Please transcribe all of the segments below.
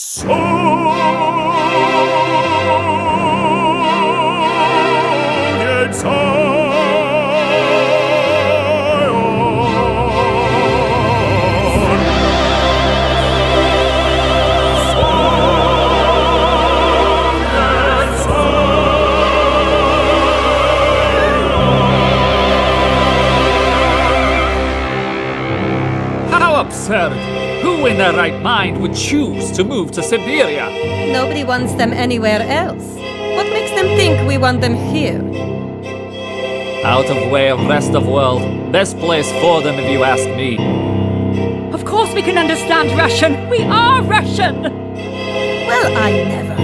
Absurd! Who in their right mind would choose to move to Siberia? Nobody wants them anywhere else. What makes them think we want them here? Out of way of rest of world. Best place for them if you ask me. Of course we can understand Russian. We are Russian. Well, I never.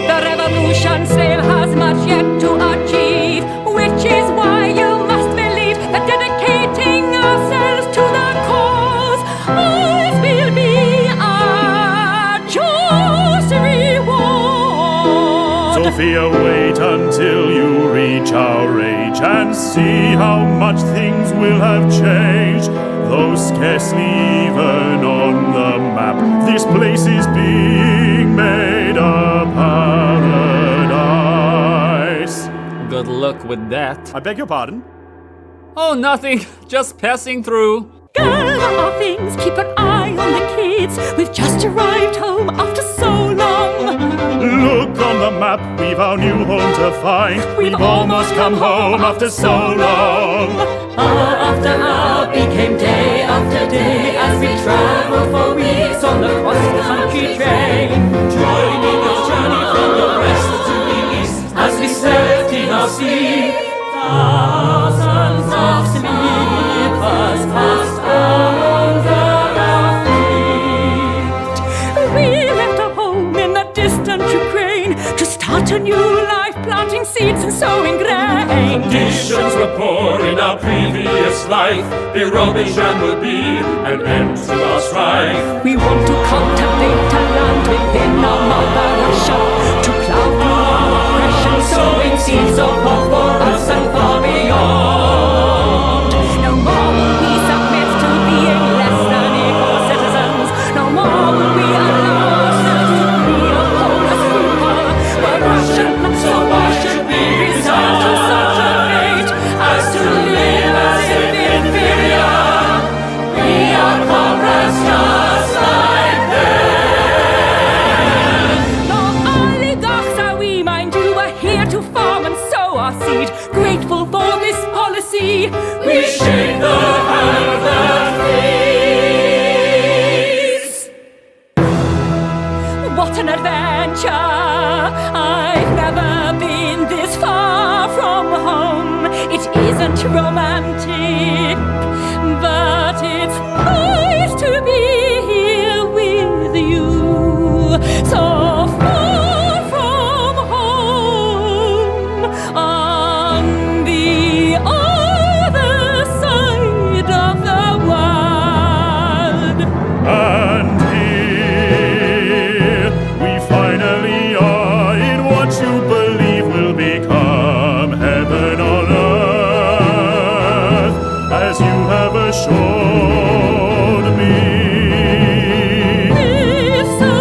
The revolution still has much yet to achieve, which is why you must believe that dedicating ourselves to the cause always will be our just reward. Sophia, wait until you reach our age and see how much things will have changed. Though scarcely even on the map, this place is being made a paradise. Good luck with that. I beg your pardon? Oh, nothing. Just passing through. Gather our things, keep an eye on the kids. We've just arrived home after so long. Look on the map, we've our new home to find. We've almost come home after so long. Hour after hour became day after day as we traveled for weeks on the cross-country train, joining our journey from the west to the east as we slept in our sleep. Thousands of sleepers passed under our feet. We left our home in the distant Ukraine to start a new life, planting seeds and sowing grain. Conditions were poor in our previous life. Birobidzhan would be an end to our strife. We want to cultivate a land within our mother Russia, to plow through our oppression, sowing seeds of hope for us and far beyond. No more will we submit to being less than equal citizens. No more will we allow ourselves to be a hopeless people. We're Russian, so why should we resign to such a fate as to live as if inferior? We are comrades just like them. No oligarchs are we, mind you. We're here to farm and sow our seed. Grateful for this policy, We shake the hand that feeds. what an adventure! I've never been this far from home. It isn't romantic, but it's nice to be here with you. So far from home, on the other side of the world. And here we finally are in what you believe will become heaven on earth, as you have assured me. We've so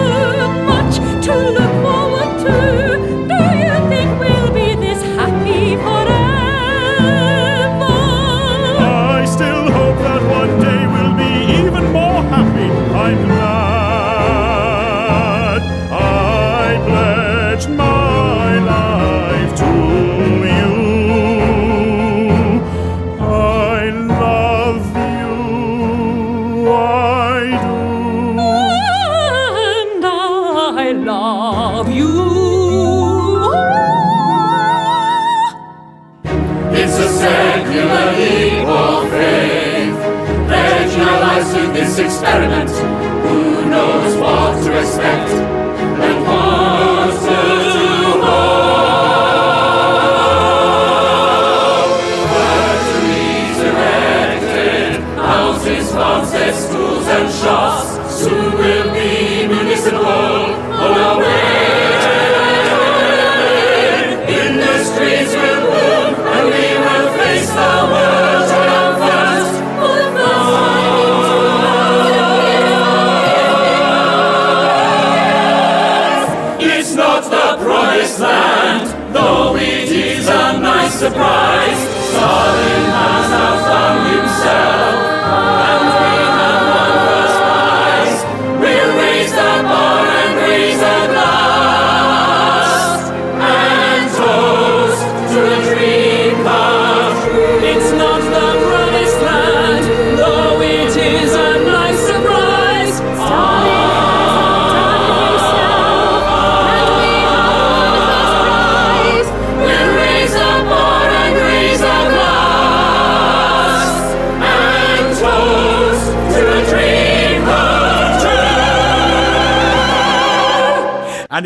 much to look forward to. Do you think we'll be this happy forever? I still hope that one day we'll be even more happy. I'm glad I pledged my life to you. I love you, I do. And I love you. It's a secular leap of faith. Pledging our lives to this experiment. Who knows what to expect? And what to hold.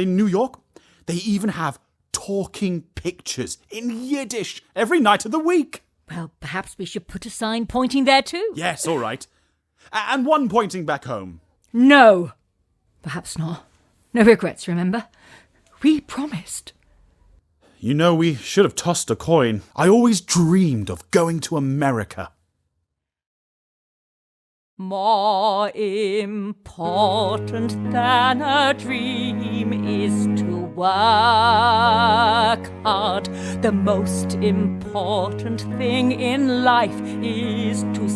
And in New York, they even have talking pictures in Yiddish every night of the week. Well, perhaps we should put a sign pointing there too. Yes, all right. And one pointing back home. No. Perhaps not. No regrets, remember? We promised. You know, we should have tossed a coin. I always dreamed of going to America. More important than a dream is to work hard. The most important thing in life is to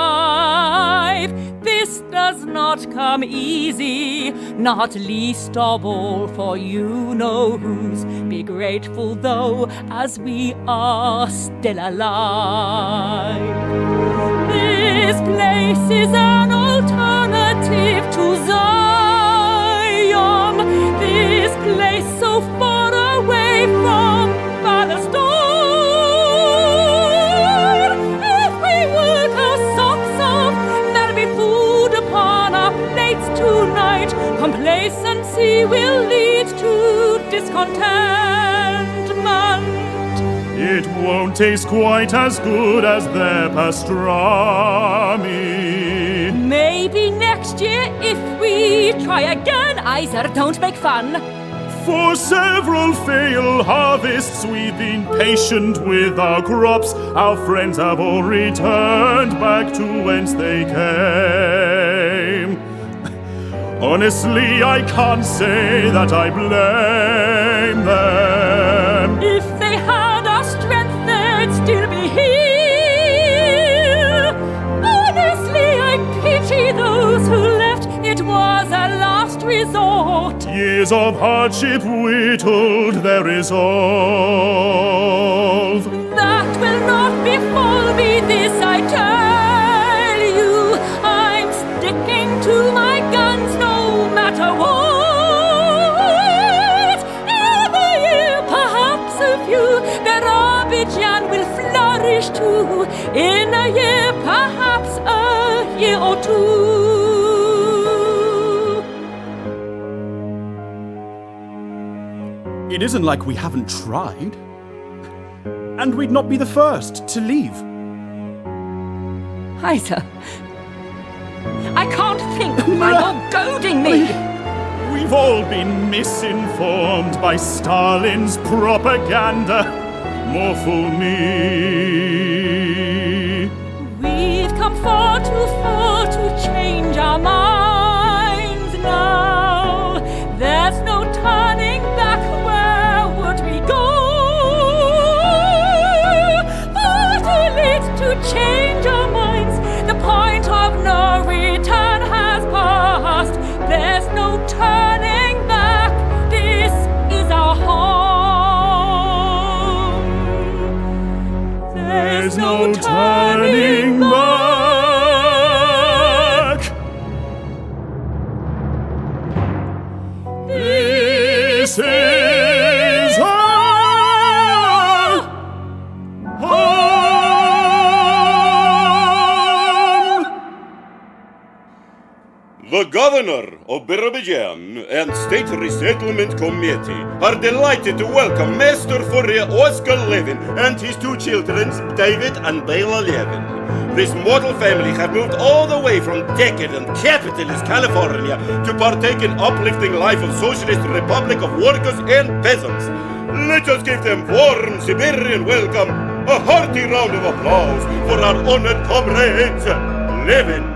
survive. This does not come easy, not least of all for you-know-whos. Be grateful, though, as we are still alive. This place is an alternative to Zion. This place so far away from Palestine. If we work our socks off, there'll be food upon our plates tonight. Complacency will lead to discontentment. It won't taste quite as good as their pastrami. Maybe next year if we try again. Isa, don't make fun. For several failed harvests, we've been patient with our crops. Our friends have all returned back to whence they came. Honestly, I can't say that I blame them. If they had our strength, they'd still be here. Honestly, I pity those who left. It was a last resort. Years of hardship whittled their resolve. That will not befall me, this I tell you. I'm sticking to my guns no matter what. In a year, perhaps a few, Birobidzhan will flourish too. In a year, perhaps a year or two. It isn't like we haven't tried. And we'd not be the first to leave. Isa, I can't think why you're goading me. We've all been misinformed by Stalin's propaganda. More fool me. We've come far too far to change our minds now. There's no turning back. Where would we go? Far too late to change our minds. The point of no return has passed. There's no turning back. This is our home. There's no turning back. This is our home. The governor of Birobidzhan and State Resettlement Committee are delighted to welcome Master Fourier Oscar Levin and his two children, David and Bela Levin. This model family have moved all the way from decadent capitalist California to partake in uplifting life of Socialist Republic of Workers and Peasants. Let us give them warm Siberian welcome, a hearty round of applause for our honored comrades, Levins.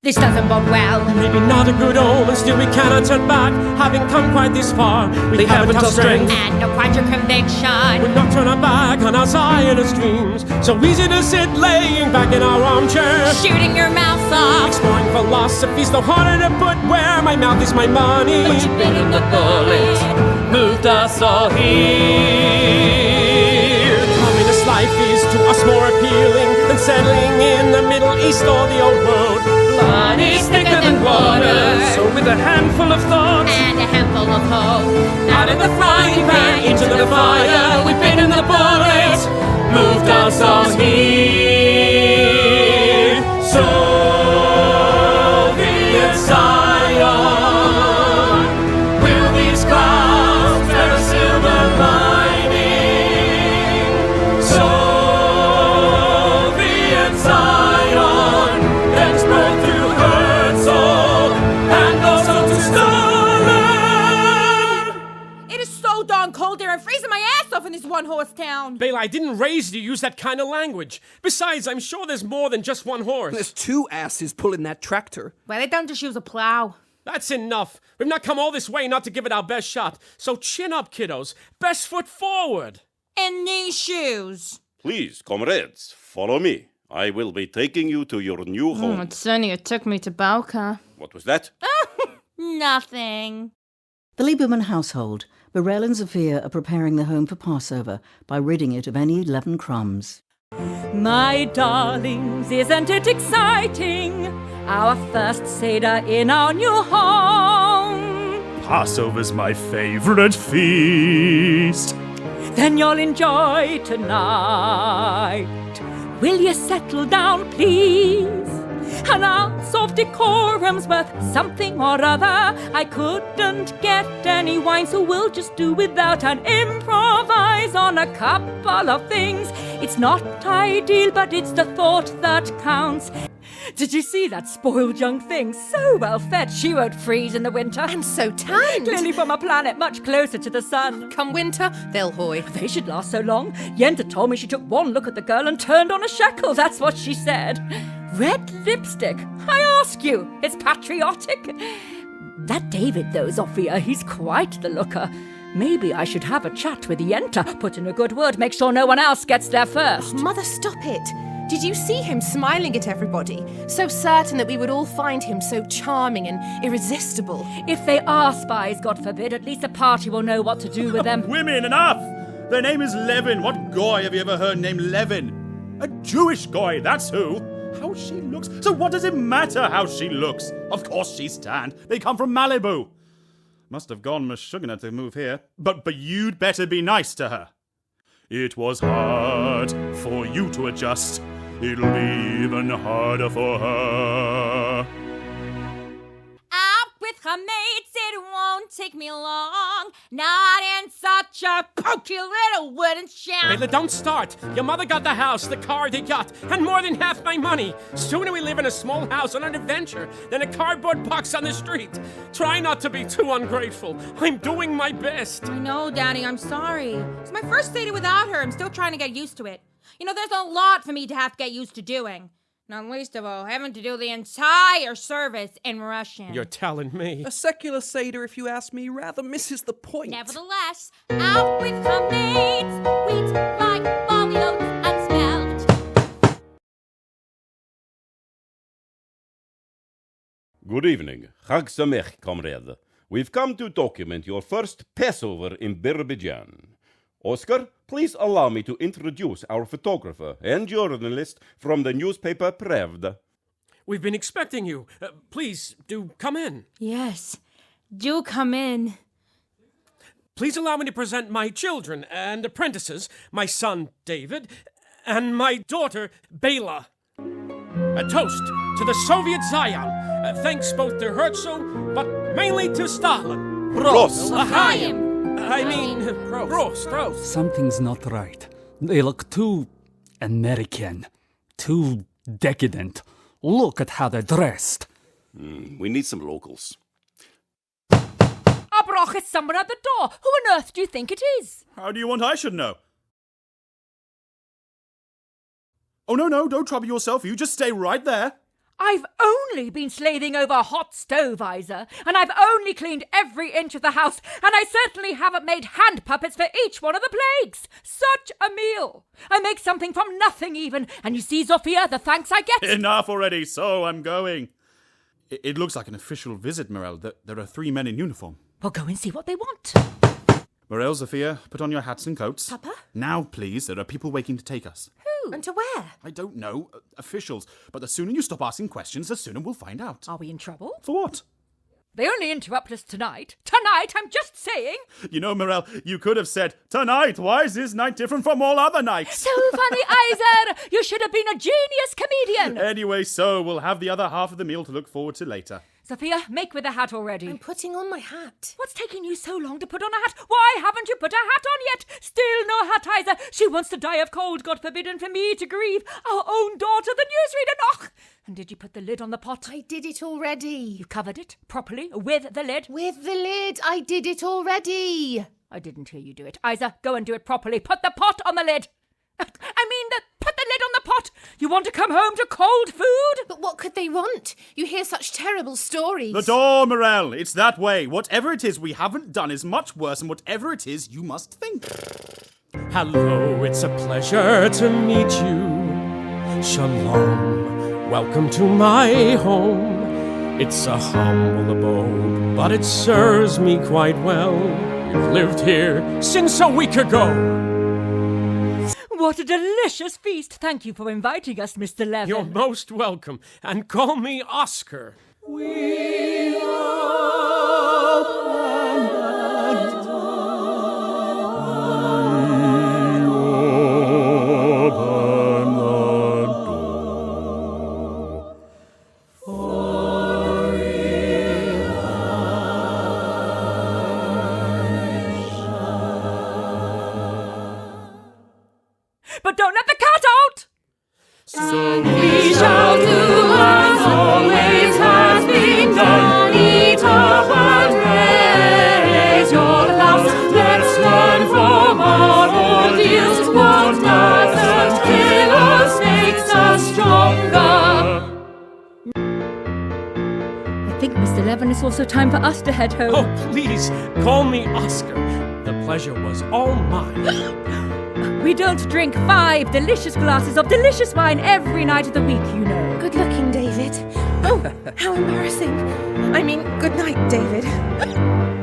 This doesn't bode well. Maybe not a good omen, still we cannot turn back. Having come quite this far, we haven't our strength And no quite your conviction. We'll not turn our back on our Zionist dreams. So easy to sit laying back in our armchair, Shooting your mouth off. exploring philosophies, no harder to put where my mouth is my money. But you've bitten the bullet, moved us all here. Communist life is to us more appealing than settling in the Middle East or the old world. Blood is thicker than water, so with a handful of thought And a handful of hope. out of the frying pan into the fire, we've bitten the bullet, moved us all here. Soviet Zion. cold here. I'm freezing my ass off in this one-horse town. Bela, I didn't raise you to use that kind of language. Besides, I'm sure there's more than just one horse. There's 2 asses pulling that tractor. Why they don't just use a plow? That's enough. We've not come all this way not to give it our best shot. So chin up, kiddos. Best foot forward. In these shoes. Please, comrades, follow me. I will be taking you to your new home. It's only it took me to Bauka. What was that? Nothing. The Lieberman household, Burrell and Zofia are preparing the home for Passover by ridding it of any leaven crumbs. My darlings, isn't it exciting? Our first Seder in our new home. Passover's my favorite feast. Then you'll enjoy tonight. Will you settle down, please? An ounce of decorum's worth something or other. I couldn't get any wine, so we'll just do without and improvise on a couple of things. It's not ideal, but it's the thought that counts. Did you see that spoiled young thing? So well fed, she won't freeze in the winter. And so tanned. Clearly from a planet much closer to the sun. Come winter, they'll hoy. They should last so long. Yenta told me she took one look at the girl and turned on a shekel. That's what she said. Red lipstick. I ask you, it's patriotic. That David, though, Zofia, he's quite the looker. Maybe I should have a chat with Yenta, put in a good word, make sure no one else gets there first. Mother, stop it. Did you see him smiling at everybody? So certain that we would all find him so charming and irresistible. If they are spies, God forbid, at least the party will know what to do with them. Women, enough! Their name is Levin. What goy have you ever heard named Levin? A Jewish goy, that's who. How she looks. So what does it matter how she looks? Of course she's tanned. They come from Malibu. Must have gone Meshuggah to move here. But you'd better be nice to her. It was hard for you to adjust. It'll be even harder for her. Out with her mates, it won't take me long. Not in such a pokey little wooden shack. Bela, don't start. Your mother got the house, the car, the yacht, and more than half my money. Sooner we live in a small house on an adventure than a cardboard box on the street. Try not to be too ungrateful. I'm doing my best. I know, Daddy, I'm sorry. It's my first Seder without her. I'm still trying to get used to it. You know, there's a lot for me to have to get used to doing. Not least of all, having to do the entire service in Russian. You're telling me. A secular Seder, if you ask me, rather misses the point. Nevertheless, out with her mates, wheat, rye, barley, oats, and spelt. Good evening. Chag Samech, comrade. We've come to document your first Passover in Birobidzhan. Oscar, please allow me to introduce our photographer and journalist from the newspaper Pravda. We've been expecting you. Please, do come in. Yes, do come in. Please allow me to present my children and apprentices, my son, David, and my daughter, Bela. A toast to the Soviet Zion. Thanks both to Herzl, but mainly to Stalin. Prost! L'chaim! I mean, Prost. Something's not right. They look too American, too decadent. Look at how they're dressed. We need some locals. Abroch, it's someone at the door. Who on earth do you think it is? How do you want I should know? Oh, no, don't trouble yourself. You just stay right there. I've only been slaving over a hot stove, Isa, and I've only cleaned every inch of the house, and I certainly haven't made hand puppets for each one of the plagues. Such a meal. I make something from nothing even, and you see, Zofia, the thanks I get. Enough already, so I'm going. It looks like an official visit, Morel. There are 3 men in uniform. Well, go and see what they want. Morel, Zofia, put on your hats and coats. Papa? Now, please, there are people waiting to take us. Who? And to where? I don't know. Officials. But the sooner you stop asking questions, the sooner we'll find out. Are we in trouble? For what? They only interrupt us tonight. Tonight, I'm just saying. You know, Morel, you could have said, tonight, why is this night different from all other nights? So funny, Isa. You should have been a genius comedian. Anyway, so we'll have the other half of the meal to look forward to later. Zofia, make with the hat already. I'm putting on my hat. What's taking you so long to put on a hat? Why haven't you put a hat on yet? Still no hat, Isa. She wants to die of cold, God forbid, and for me to grieve. Our own daughter, the newsreader. Och! And did you put the lid on the pot? I did it already. You covered it properly with the lid? With the lid. I did it already. I didn't hear you do it. Isa, go and do it properly. Put the pot on the lid. Put the lid on the pot. You want to come home to cold food? But what could they want? You hear such terrible stories. The door, Morel. It's that way. Whatever it is we haven't done is much worse than whatever it is you must think. Hello, it's a pleasure to meet you. Shalom, welcome to my home. It's a humble abode, but it serves me quite well. We've lived here since a week ago. What a delicious feast. Thank you for inviting us, Mr. Levin. You're most welcome, and call me Oscar. We open the But don't let the cat out! So we shall do as always has been done. Eat up and raise your glass. Let's learn from our ordeals. What doesn't kill us makes us stronger. I think, Mr. Levin, it's also time for us to head home. Oh, please, call me Oscar. The pleasure was all mine. We don't drink 5 delicious glasses of delicious wine every night of the week, you know. Good looking, David. Oh, how embarrassing. I mean, good night, David.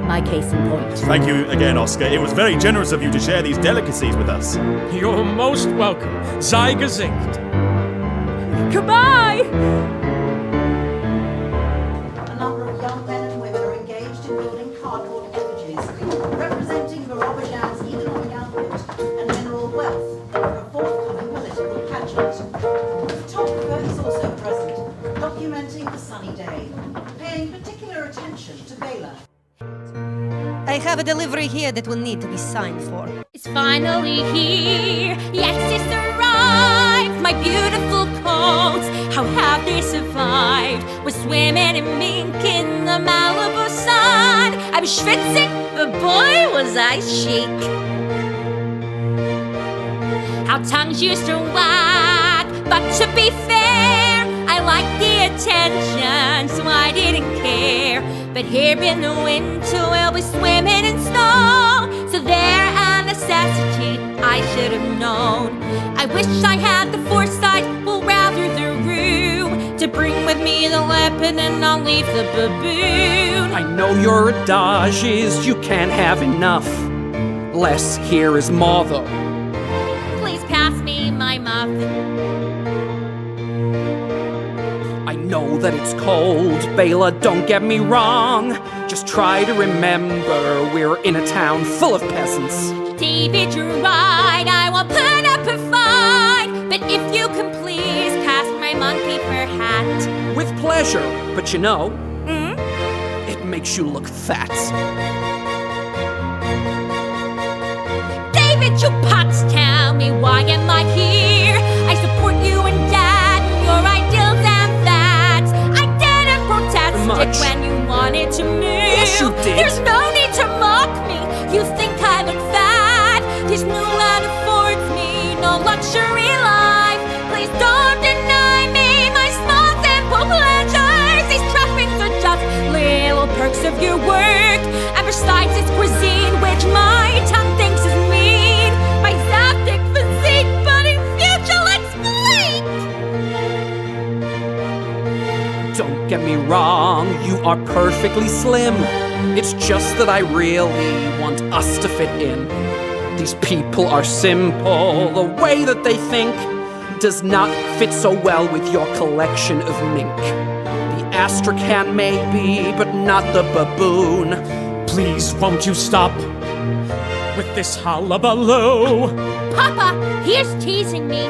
My case in point. Thank you again, Oscar. It was very generous of you to share these delicacies with us. You're most welcome. Sei gesingt. Goodbye! A number of young men and women are engaged in building cardboard effigies, representing Birobidzhan's economic output and mineral wealth for a forthcoming political pageant. The photographer is also present, documenting the sunny day, paying particular attention to Bela. I have a delivery here that will need to be signed for. It's finally here. Yes, it's arrived. My beautiful coats. How have they survived? We're swimming in mink in the Malibu sun. I'm schwitzing, but boy, was I chic. How tongues used to wag, but to be fair, I liked the attention, so I didn't care. But here in the winter, we'll be swimming in snow. So they're a necessity I should have known. I wish I had the foresight, or rather the room, to bring with me the leopard and I'll leave the baboon. I know your adage is you can't have enough. Less here is more, though. Please pass me my muff. I know that it's cold, Bela, don't get me wrong. Just try to remember we're in a town full of peasants. David, you're right, I will put up a fight. But if you can please pass my monkey fur hat. With pleasure, but you know, it makes you look fat. David, you pots, tell me why am I here? I support you and Dad and your ideals and facts. I didn't protest it when you wanted to move. Yes, you did. There's no need to mock me. You think I look fat? This new land affords me no luxury life. Please don't deny me my small simple pleasures. These trappings are just little perks of your work. And besides, it's cuisine which my tongue thinks is mean. My zaptic physique, but in future let's bleak. Don't get me wrong, you are perfectly slim. It's just that I really want us to fit in. These people are simple. The way that they think does not fit so well with your collection of mink. The astrakhan maybe, but not the baboon. Please, won't you stop with this hullabaloo? Papa, here's teasing me.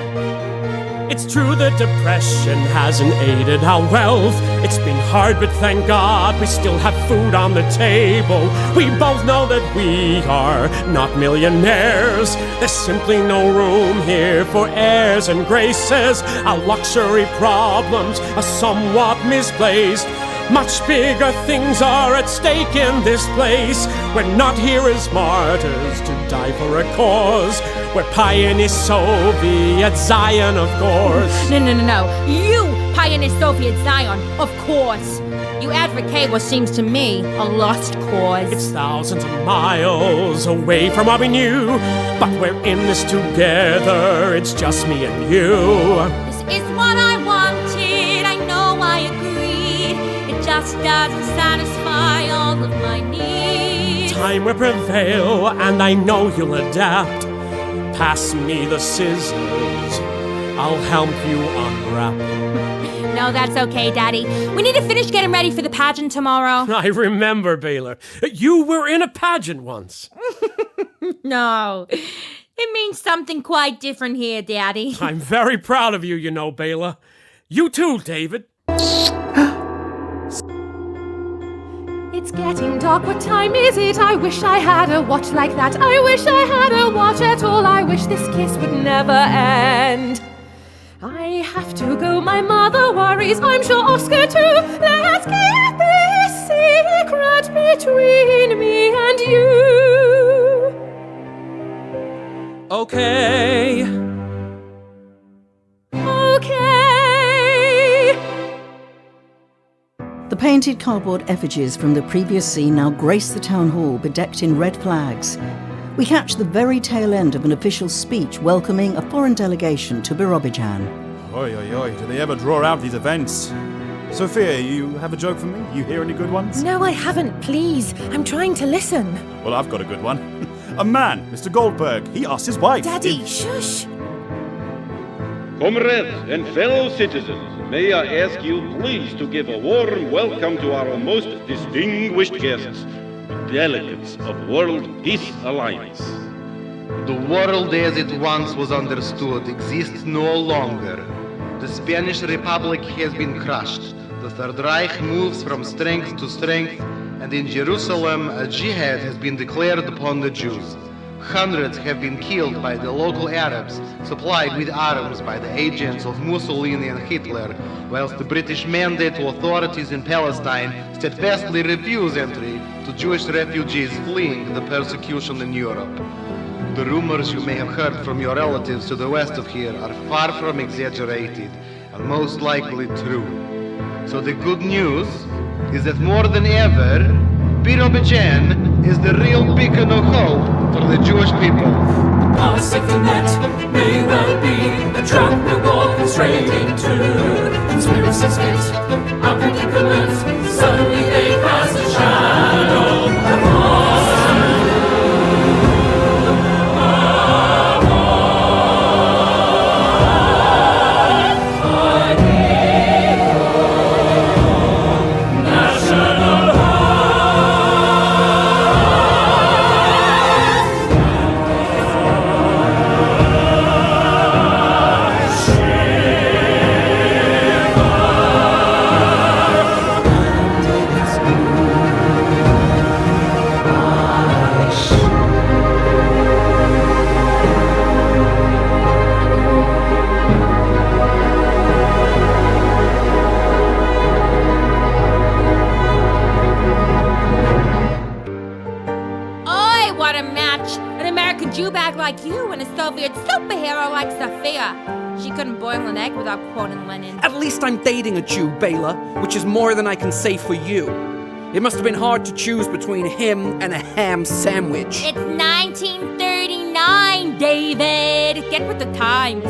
It's true the depression hasn't aided our wealth. It's been hard, but thank God we still have food on the table. We both know that we are not millionaires. There's simply no room here for airs and graces. Our luxury problems are somewhat misplaced. Much bigger things are at stake in this place. We're not here as martyrs to die for a cause. We're pioneer Soviet Zion, of course. No. You pioneer Soviet Zion, of course. You advocate what seems to me a lost cause. It's thousands of miles away from what we knew, but we're in this together. It's just me and you. This is what I wanted. I know I agreed. It just doesn't satisfy all of my needs. Time will prevail, and I know you'll adapt. Pass me the scissors. I'll help you unwrap. No, that's okay, Daddy. We need to finish getting ready for the pageant tomorrow. I remember, Baylor. You were in a pageant once. No. It means something quite different here, Daddy. I'm very proud of you, you know, Baylor. You too, David. It's getting dark, what time is it? I wish I had a watch like that. I wish I had a watch at all. I wish this kiss would never end. I have to go, my mother worries, I'm sure Oscar too. Let's keep this secret between me and you. Okay. The painted cardboard effigies from the previous scene now grace the town hall, bedecked in red flags. We catch the very tail end of an official speech welcoming a foreign delegation to Birobidzhan. Oi, do they ever draw out these events? Sophia, you have a joke for me? You hear any good ones? No, I haven't, please. I'm trying to listen. Well, I've got a good one. A man, Mr. Goldberg, he asked his wife. Daddy, shush. Comrades and fellow citizens, may I ask you please to give a warm welcome to our most distinguished guests, delegates of World Peace Alliance. The world as it once was understood exists no longer. The Spanish Republic has been crushed. The Third Reich moves from strength to strength, and in Jerusalem a jihad has been declared upon the Jews. Hundreds have been killed by the local Arabs, supplied with arms by the agents of Mussolini and Hitler, whilst the British mandate to authorities in Palestine steadfastly refuse entry to Jewish refugees fleeing the persecution in Europe. The rumors you may have heard from your relatives to the west of here are far from exaggerated and most likely true. So the good news is that more than ever, Birobidzhan is the real beacon of hope for the Jewish people. Our safety net may well be a trap we're walking straight into. Conspiracies fit our predicament. Suddenly they cast a shadow across like you and a Soviet superhero like Sophia. She couldn't boil an egg without quoting Lenin. At least I'm dating a Jew, Bela, which is more than I can say for you. It must have been hard to choose between him and a ham sandwich. It's 1939, David. Get with the times.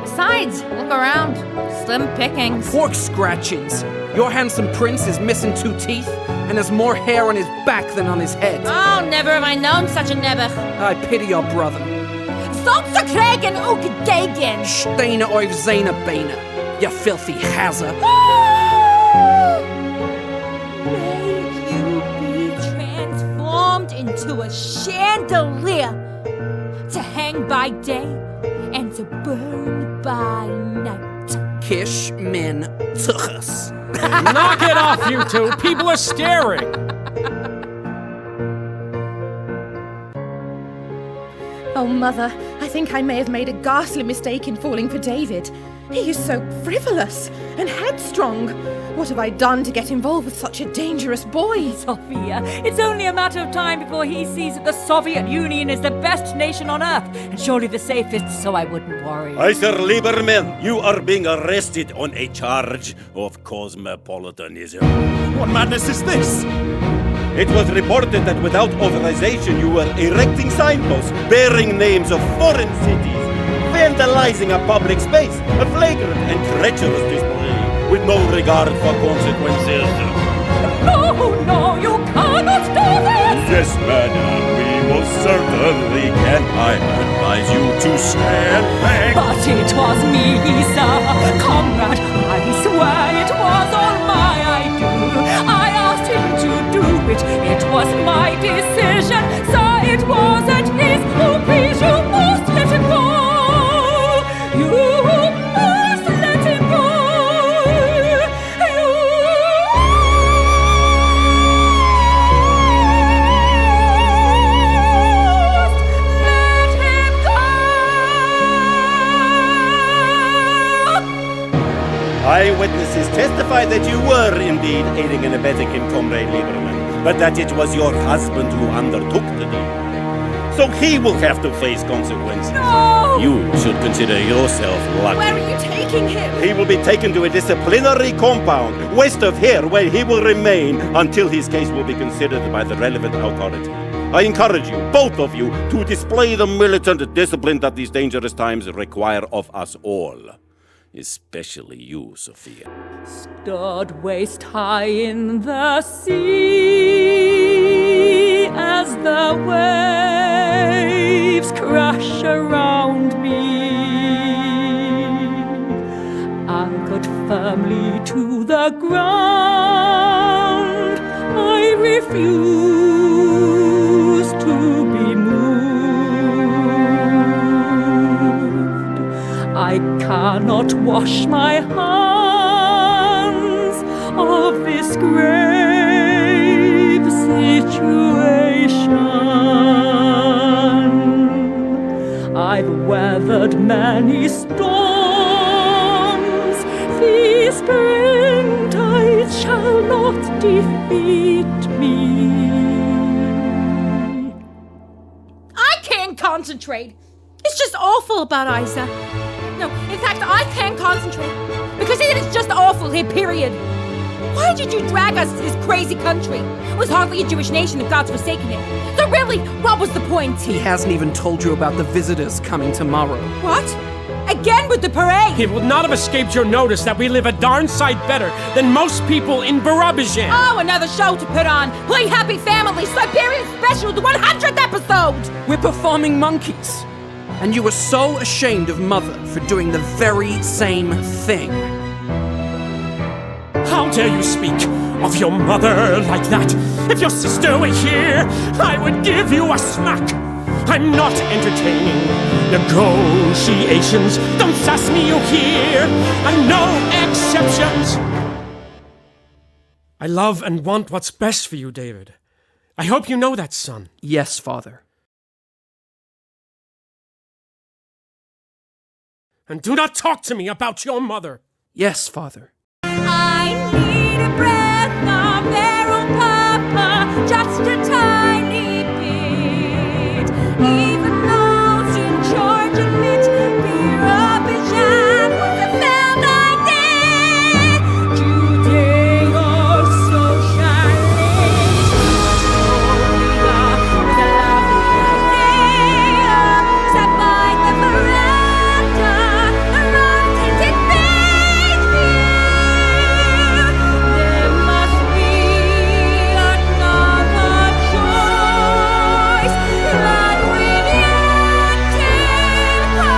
Besides, look around. Slim pickings. Pork scratchings. Your handsome prince is missing 2 teeth and has more hair on his back than on his head. Oh, never have I known such a nebuch. I pity your brother. Zotze Kregen Ukdegen! Steine oif Zena Bena, you filthy hazard. May you be transformed into a chandelier to hang by day and to burn by night. Kish min tuchas. Knock it off, you two! People are staring! Oh, Mother, I think I may have made a ghastly mistake in falling for David. He is so frivolous and headstrong. What have I done to get involved with such a dangerous boy? Sophia, it's only a matter of time before he sees that the Soviet Union is the best nation on earth, and surely the safest, so I wouldn't worry. Mr. Lieberman, you are being arrested on a charge of cosmopolitanism. What madness is this? It was reported that without authorization you were erecting signposts bearing names of foreign cities, vandalizing a public space, a flagrant and treacherous display with no regard for consequences. No, you cannot do this! Yes, madam, we most certainly can. I advise you to stand back. But it was me, sir. Comrade, I swear it was all my idea. I asked him to do it. It was my decision, sir. It wasn't his. Oh, please, you must let him go. You must let him go. Eyewitnesses testify that you were indeed aiding and abetting him, Comrade Lieberman, but that it was your husband who undertook the deed. So he will have to face consequences. No! You should consider yourself lucky. Where are you taking him? He will be taken to a disciplinary compound west of here, where he will remain until his case will be considered by the relevant authority. I encourage you, both of you, to display the militant discipline that these dangerous times require of us all. Especially you, Sophia. Stood waist high in the sea as the waves crash around me. Anchored firmly to the ground, I refuse to be moved. I cannot wash my hands of this grave situation. I've weathered many storms. The springtide shall not defeat me. I can't concentrate. It's just awful about Isa. No, in fact, I can't concentrate. Because it is just awful here, period. Why did you drag us to this crazy country? It was hardly a Jewish nation if God's forsaken it. So really, what was the point? He hasn't even told you about the visitors coming tomorrow. What? Again with the parade? It would not have escaped your notice that we live a darn sight better than most people in Birobidzhan. Oh, another show to put on. Play Happy Family, Siberia Special, the 100th episode! We're performing monkeys. And you were so ashamed of Mother for doing the very same thing. How dare you speak of your mother like that? If your sister were here, I would give you a smack. I'm not entertaining negotiations. Don't sass me, you hear? And no exceptions. I love and want what's best for you, David. I hope you know that, son. Yes, Father. And do not talk to me about your mother. Yes, Father. I need a breath of their own papa, just a tiny bit. Even those in charge admit Birobidzhan was a failed idea. Judeo-socialist utopia was a lovely idea. Sat by the veranda, a rose-tinted beige view. There must be another choice that we've yet to consider.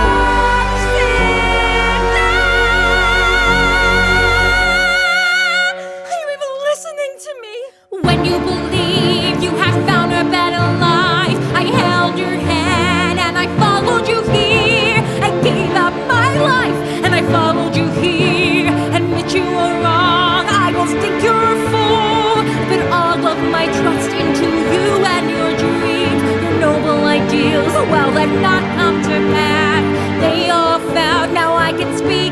Are you even listening to me? When you believed you had found a better life, I held your hand and I followed you here. I gave up my life and I followed you here. Admit you were wrong, I will think you're a fool. Put all of my trust into you and your dreams. Your noble ideals, well, they've not come to pass. They all failed, now I can speak.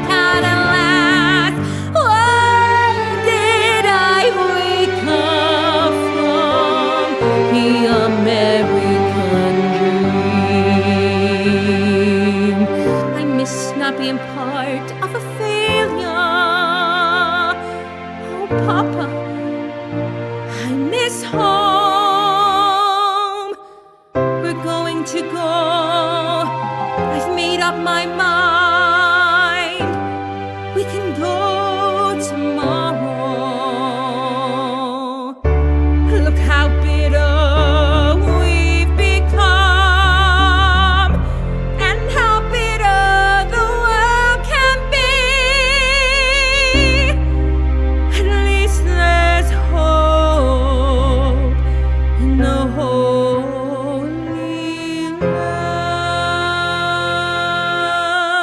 to go. I've made up my mind. We can go tomorrow. Look how bitter we've become, and how bitter the world can be. At least there's hope in the holy land.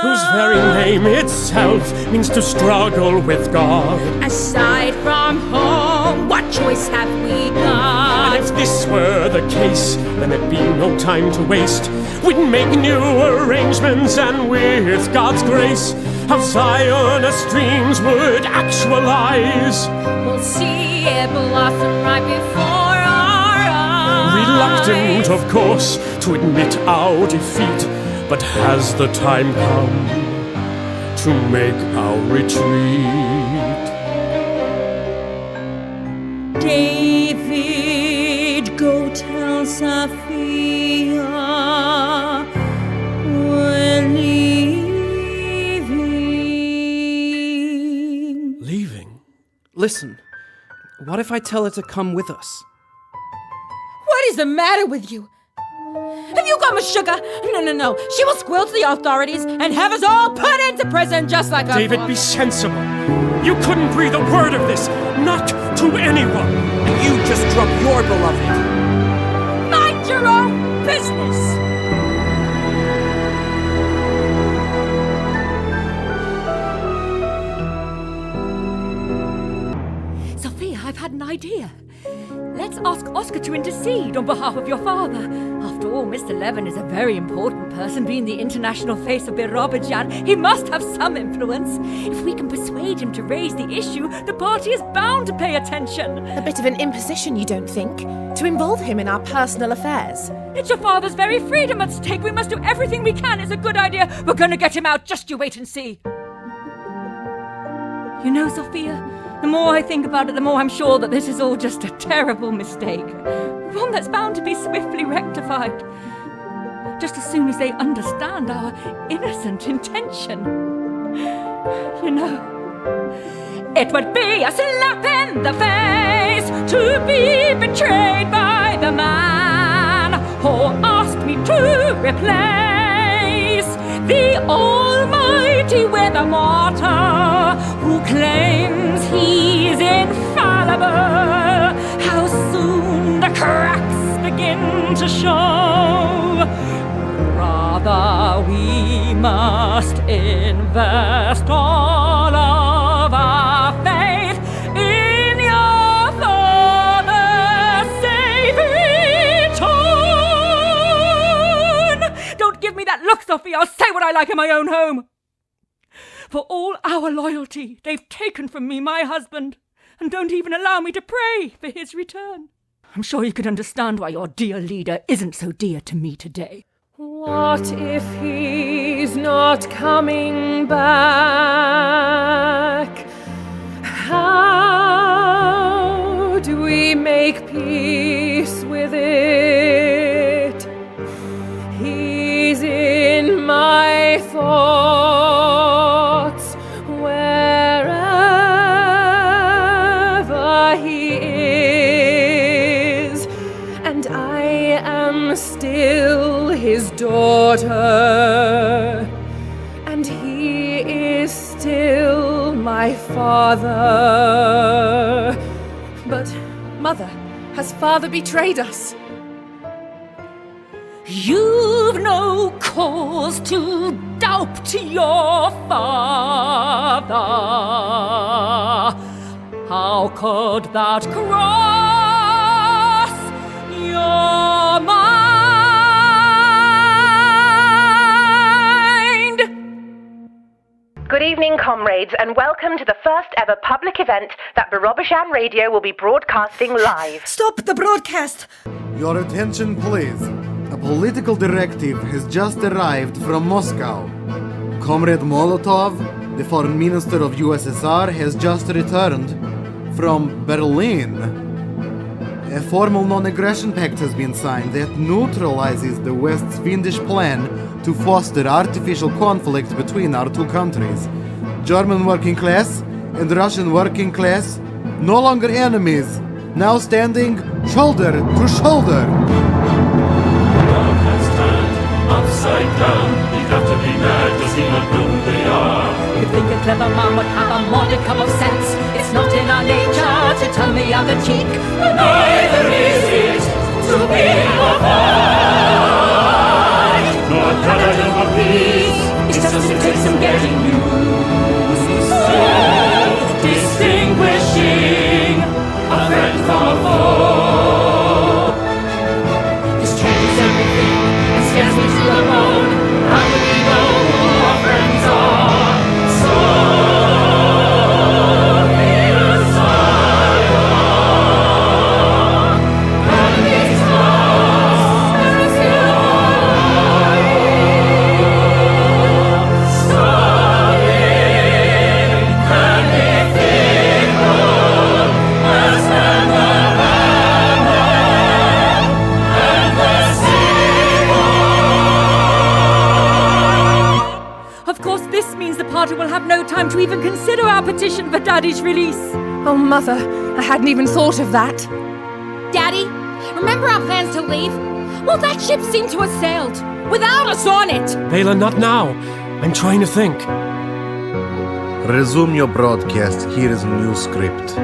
Whose very name itself means to struggle with God. Aside from home, what choice have we got? And if this were the case, then there'd be no time to waste. We'd make new arrangements, and with God's grace, how Zionist dreams would actualize. We'll see it blossom right before our eyes. Reluctant, of course, to admit our defeat, but has the time come to make our retreat? David, go tell Sophia we're leaving. Leaving? Listen, what if I tell her to come with us? What is the matter with you? Have you got my sugar? No. She will squeal to the authorities and have us all put into prison just like our David, father. be sensible. You couldn't breathe a word of this, not to anyone. And you just drop your beloved. Mind your own business. Sophia, I've had an idea. Let's ask Oscar to intercede on behalf of your father. After all, Mr. Levin is a very important person, being the international face of Birobidzhan. He must have some influence. If we can persuade him to raise the issue, the party is bound to pay attention. A bit of an imposition, you don't think? To involve him in our personal affairs. It's your father's very freedom at stake. We must do everything we can. It's a good idea. We're going to get him out. Just you wait and see. You know, Sophia, the more I think about it, the more I'm sure that this is all just a terrible mistake. One that's bound to be swiftly rectified. Just as soon as they understand our innocent intention. You know, it would be a slap in the face to be betrayed by the man who asked me to replace the almighty with a mortar who claims he's infallible. How soon the cracks begin to show. Rather, we must invest all of our faith in your father's saving tone. Don't give me that look, Sophie. I'll say what I like in my own home. For all our loyalty, they've taken from me my husband, and don't even allow me to pray for his return. I'm sure you can understand why your dear leader isn't so dear to me today. What if he's not coming back? How do we make peace with it? He's in my thoughts wherever he is, and I am still his daughter, and he is still my father. But, Mother, has father betrayed us? You've no cause to doubt your father. How could that cross your mind? Good evening, comrades, and welcome to the first ever public event that Birobidzhan Radio will be broadcasting live. Stop the broadcast! Your attention, please. A political directive has just arrived from Moscow. Comrade Molotov, the foreign minister of USSR, has just returned from Berlin. A formal non-aggression pact has been signed that neutralizes the West's fiendish plan to foster artificial conflict between our two countries. German working class and Russian working class, no longer enemies, now standing shoulder to shoulder. World has turned upside down. You'd have to be mad to see what who they are. You think a clever man would have a modicum of sense? It's not in our nature to turn the other cheek. Neither is it to be a fight. Nor can I ever peace. It's just it takes some getting used to distinguishing a friend from a foe. This changes everything and scares me to the bone. How do we know who our friends are? So will have no time to even consider our petition for Daddy's release. Oh, Mother, I hadn't even thought of that. Daddy, remember our plans to leave? Well, that ship seemed to have sailed without us on it. Bela, not now. I'm trying to think. Resume your broadcast. Here is a new script.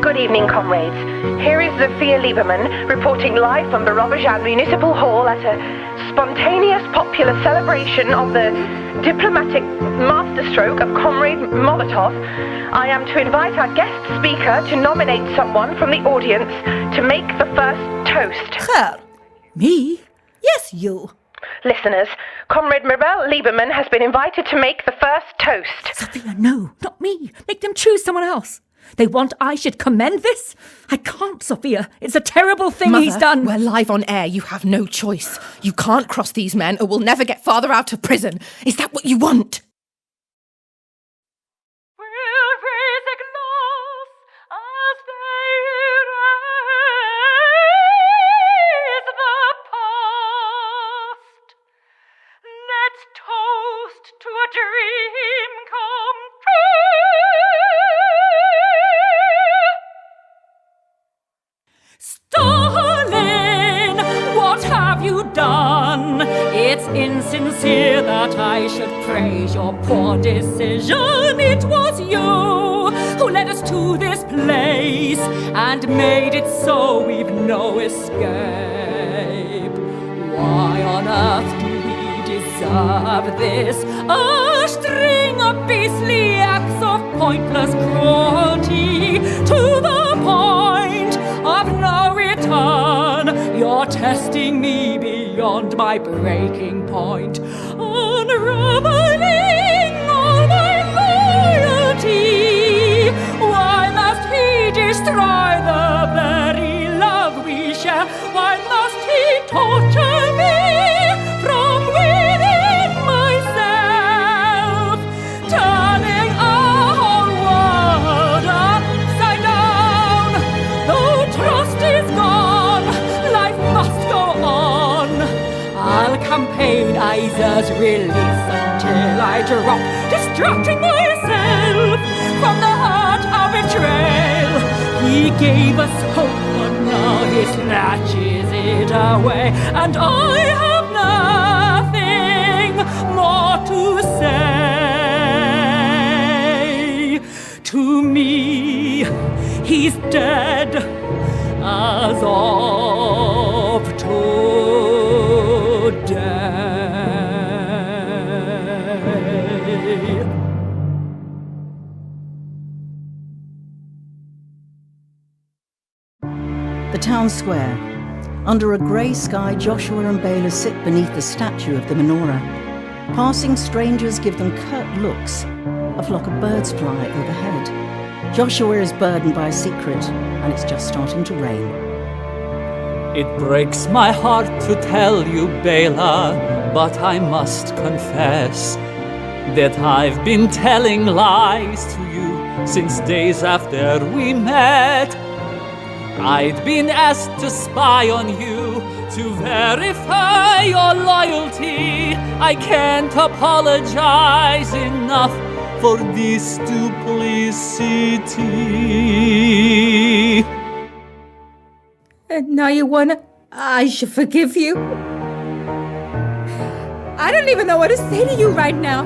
Good evening, comrades. Here is Zofia Lieberman reporting live from Birobidzhan Municipal Hall at a spontaneous popular celebration of the diplomatic masterstroke of Comrade Molotov. I am to invite our guest speaker to nominate someone from the audience to make the first toast. Her? Me? Yes, you. Listeners, Comrade Mirel Lieberman has been invited to make the first toast. Sophia, no, not me. Make them choose someone else. They want I should commend this? I can't, Sophia. It's a terrible thing Mother, he's done. We're live on air. You have no choice. You can't cross these men or we'll never get father out of prison. Is that what you want? Darling, what have you done? It's insincere that I should praise your poor decision. It was you who led us to this place and made it so we've no escape. Why on earth do we deserve this? A string of beastly acts of pointless cruelty to the point of no return. You're testing me beyond my breaking point, unraveling all my loyalty. Why must he destroy the very love we share? Why must he torture me from within myself, turning our whole world upside down? Though trust is gone, life must go on. I'll campaign Isa's release until I drop, distracting myself from the heart of betrayal. He gave us hope, but now he snatches it away, and I have nothing more to say. To me, he's dead as of today. The town square. Under a grey sky, Joshua and Bela sit beneath the statue of the menorah. Passing strangers give them curt looks. A flock of birds fly overhead. Joshua is burdened by a secret, and it's just starting to rain. It breaks my heart to tell you, Bela, but I must confess that I've been telling lies to you since days after we met. I'd been asked to spy on you, to verify your loyalty. I can't apologize enough for this duplicity. And now you wanna I should forgive you? I don't even know what to say to you right now.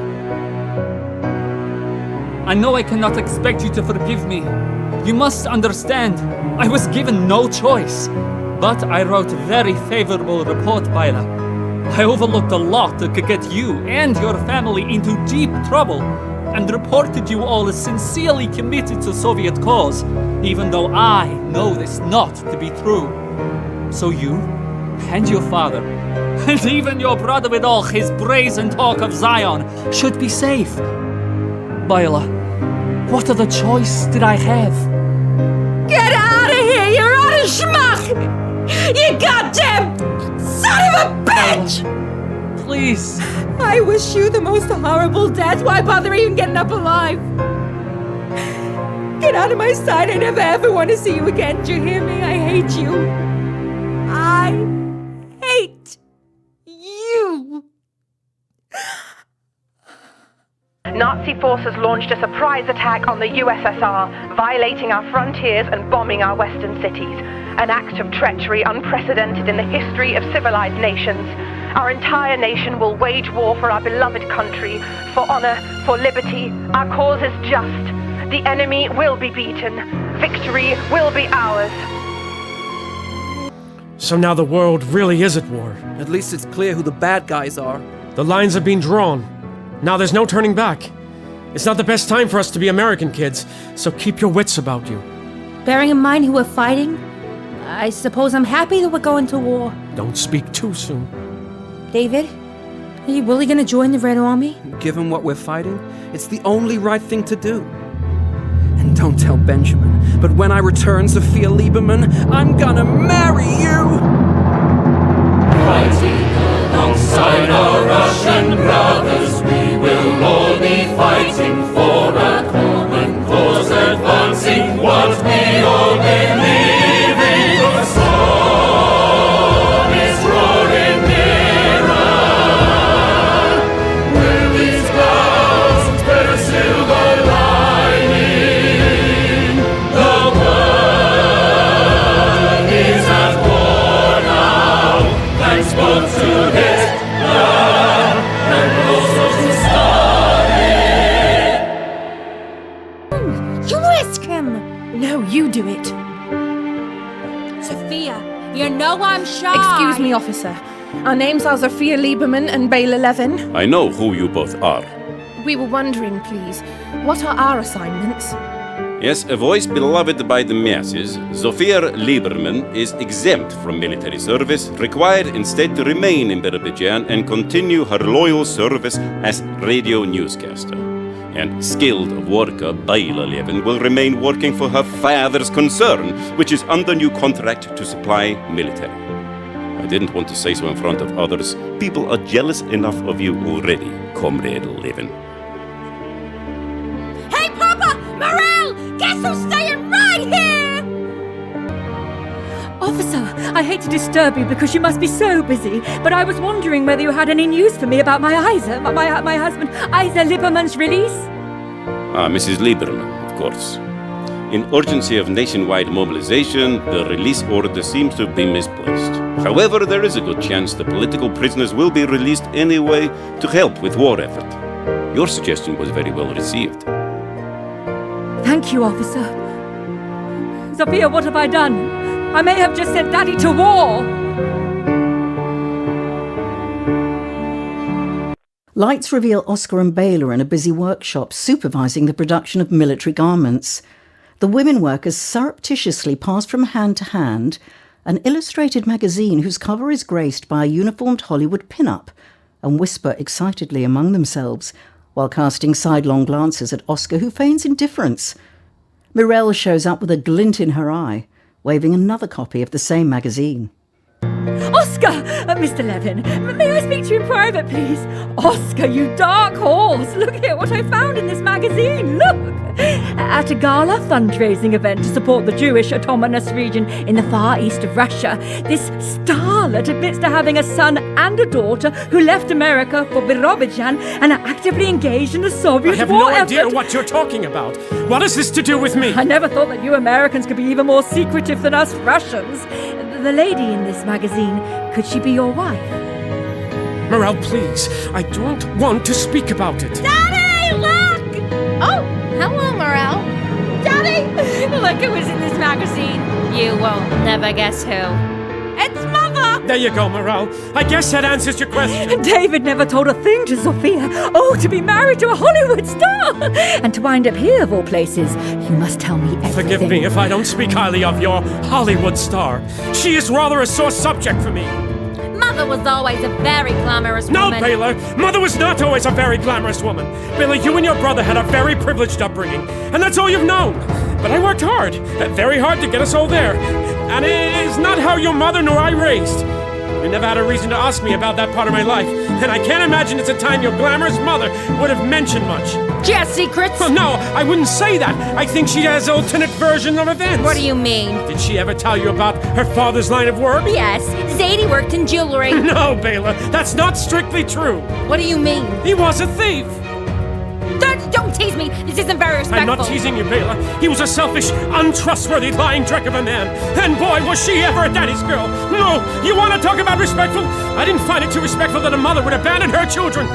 I know I cannot expect you to forgive me. You must understand, I was given no choice. But I wrote a very favorable report, Baila. I overlooked a lot that could get you and your family into deep trouble, and reported you all as sincerely committed to Soviet cause, even though I know this not to be true. So you, and your father, and even your brother with all his brazen talk of Zion, should be safe. Baila, what other choice did I have? Get out of here, you rotten schmuck! You goddamn son of a bitch! Please. I wish you the most horrible death. Why bother even getting up alive? Get out of my sight. I never ever want to see you again. Do you hear me? I hate you. I hate you. Nazi forces launched a surprise attack on the USSR, violating our frontiers and bombing our western cities. An act of treachery unprecedented in the history of civilized nations. Our entire nation will wage war for our beloved country, for honor, for liberty. Our cause is just. The enemy will be beaten. Victory will be ours. So now the world really is at war. At least it's clear who the bad guys are. The lines have been drawn. Now there's no turning back. It's not the best time for us to be American kids, so keep your wits about you. Bearing in mind who we're fighting, I suppose I'm happy that we're going to war. Don't speak too soon. David, are you really going to join the Red Army? Given what we're fighting, it's the only right thing to do. And don't tell Benjamin, but when I return, Sophia Lieberman, I'm gonna marry you! Fighting alongside our Russian brothers, we will all be fighting for a common cause, advancing what we all believe in. The storm is roaring nearer. With these clouds spread a silver lining. The world is at war now. Thanks both to Hitler and also to Stalin. You risk him! No, you do it. Sophia, you know I'm shy. Excuse me, officer. Our names are Sophia Lieberman and Bela Levin. I know who you both are. We were wondering, please, what are our assignments? Yes, a voice beloved by the masses, Sophia Lieberman is exempt from military service, required instead to remain in Birobidzhan and continue her loyal service as radio newscaster. And skilled worker Bela Levin will remain working for her father's concern, which is under new contract to supply military. I didn't want to say so in front of others. People are jealous enough of you already, Comrade Levin. Hey, Papa! Morale! Guess who's staying right here? Officer, I hate to disturb you because you must be so busy, but I was wondering whether you had any news for me about my Isa, my husband, Isa Lieberman's release? Mrs. Lieberman, of course. In urgency of nationwide mobilization, the release order seems to be misplaced. However, there is a good chance the political prisoners will be released anyway to help with war effort. Your suggestion was very well received. Thank you, officer. Sophia, what have I done? I may have just sent Daddy to war! Lights reveal Oscar and Bela in a busy workshop supervising the production of military garments. The women workers surreptitiously pass from hand to hand an illustrated magazine whose cover is graced by a uniformed Hollywood pin-up and whisper excitedly among themselves while casting sidelong glances at Oscar, who feigns indifference. Mirelle shows up with a glint in her eye, waving another copy of the same magazine. Oscar! Mr. Levin, may I speak to you in private, please? Oscar, you dark horse! Look here what I found in this magazine! Look! At a gala fundraising event to support the Jewish autonomous region in the far east of Russia, this starlet admits to having a son and a daughter who left America for Birobidzhan and are actively engaged in the Soviet I have war no idea effort. what you're talking about. What has this to do with me? I never thought that you Americans could be even more secretive than us Russians. The lady in this magazine, could she be your wife? Morel, please. I don't want to speak about it. Daddy, look! Oh, hello, Morel. Daddy, look who was in this magazine. You will never guess who. It's Mother! There you go, Morel. I guess that answers your question. David never told a thing to Sophia. Oh, to be married to a Hollywood star! And to wind up here, of all places, you must tell me everything. Forgive me if I don't speak highly of your Hollywood star. She is rather a sore subject for me. Mother was always a very glamorous No, woman. Baylor! Mother was not always a very glamorous woman. Baylor, you and your brother had a very privileged upbringing, and that's all you've known. But I worked hard, very hard to get us all there. And it is not how your mother nor I raised. You never had a reason to ask me about that part of my life, and I can't imagine it's a time your glamorous mother would have mentioned much. She has secrets? Oh, no, I wouldn't say that. I think she has alternate version of events. What do you mean? Did she ever tell you about her father's line of work? Yes, Zadie worked in jewelry. No, Baylor, that's not strictly true. What do you mean? He was a thief. Don't tease me. This isn't very respectful. I'm not teasing you, Baylor. He was a selfish, untrustworthy, lying dreck of a man. And boy, was she ever a daddy's girl. No, you want to talk about respectful? I didn't find it too respectful that a mother would abandon her children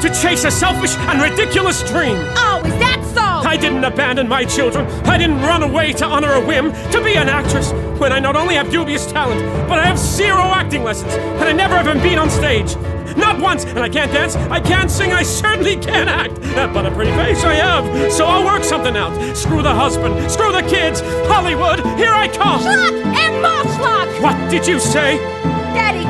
to chase a selfish and ridiculous dream. Oh, is that so? I didn't abandon my children. I didn't run away to honor a whim to be an actress when I not only have dubious talent, but I have 0 acting lessons, and I never even been on stage. Not once, and I can't dance, I can't sing, I certainly can't act. But a pretty face I have, so I'll work something out. Screw the husband, screw the kids, Hollywood, here I come. Schlock and more schlock! What did you say? Daddy,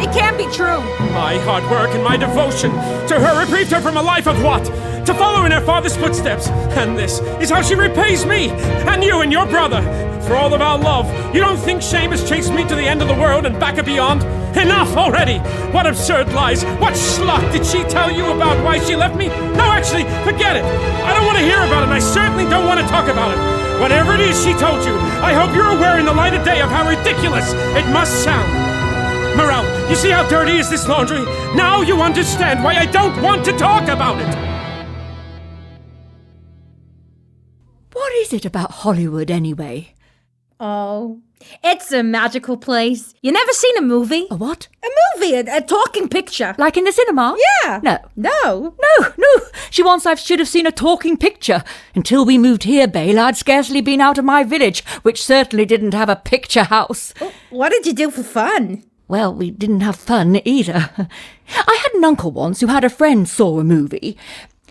it can't be true. My hard work and my devotion to her reprieved her from a life of what? To follow in her father's footsteps. And this is how she repays me, and you and your brother. For all of our love, you don't think shame has chased me to the end of the world and back and beyond? Enough already! What absurd lies! What schlock did she tell you about why she left me? No, actually, forget it! I don't want to hear about it, and I certainly don't want to talk about it. Whatever it is she told you, I hope you're aware in the light of day of how ridiculous it must sound. Morel, you see how dirty is this laundry? Now you understand why I don't want to talk about it! What is it about Hollywood, anyway? Oh, it's a magical place. You never seen a movie? A what? A movie, a talking picture. Like in the cinema? Yeah. No. No. No. She once I should have seen a talking picture. Until we moved here, Bale, I'd scarcely been out of my village, which certainly didn't have a picture house. What did you do for fun? Well, we didn't have fun either. I had an uncle once who had a friend saw a movie.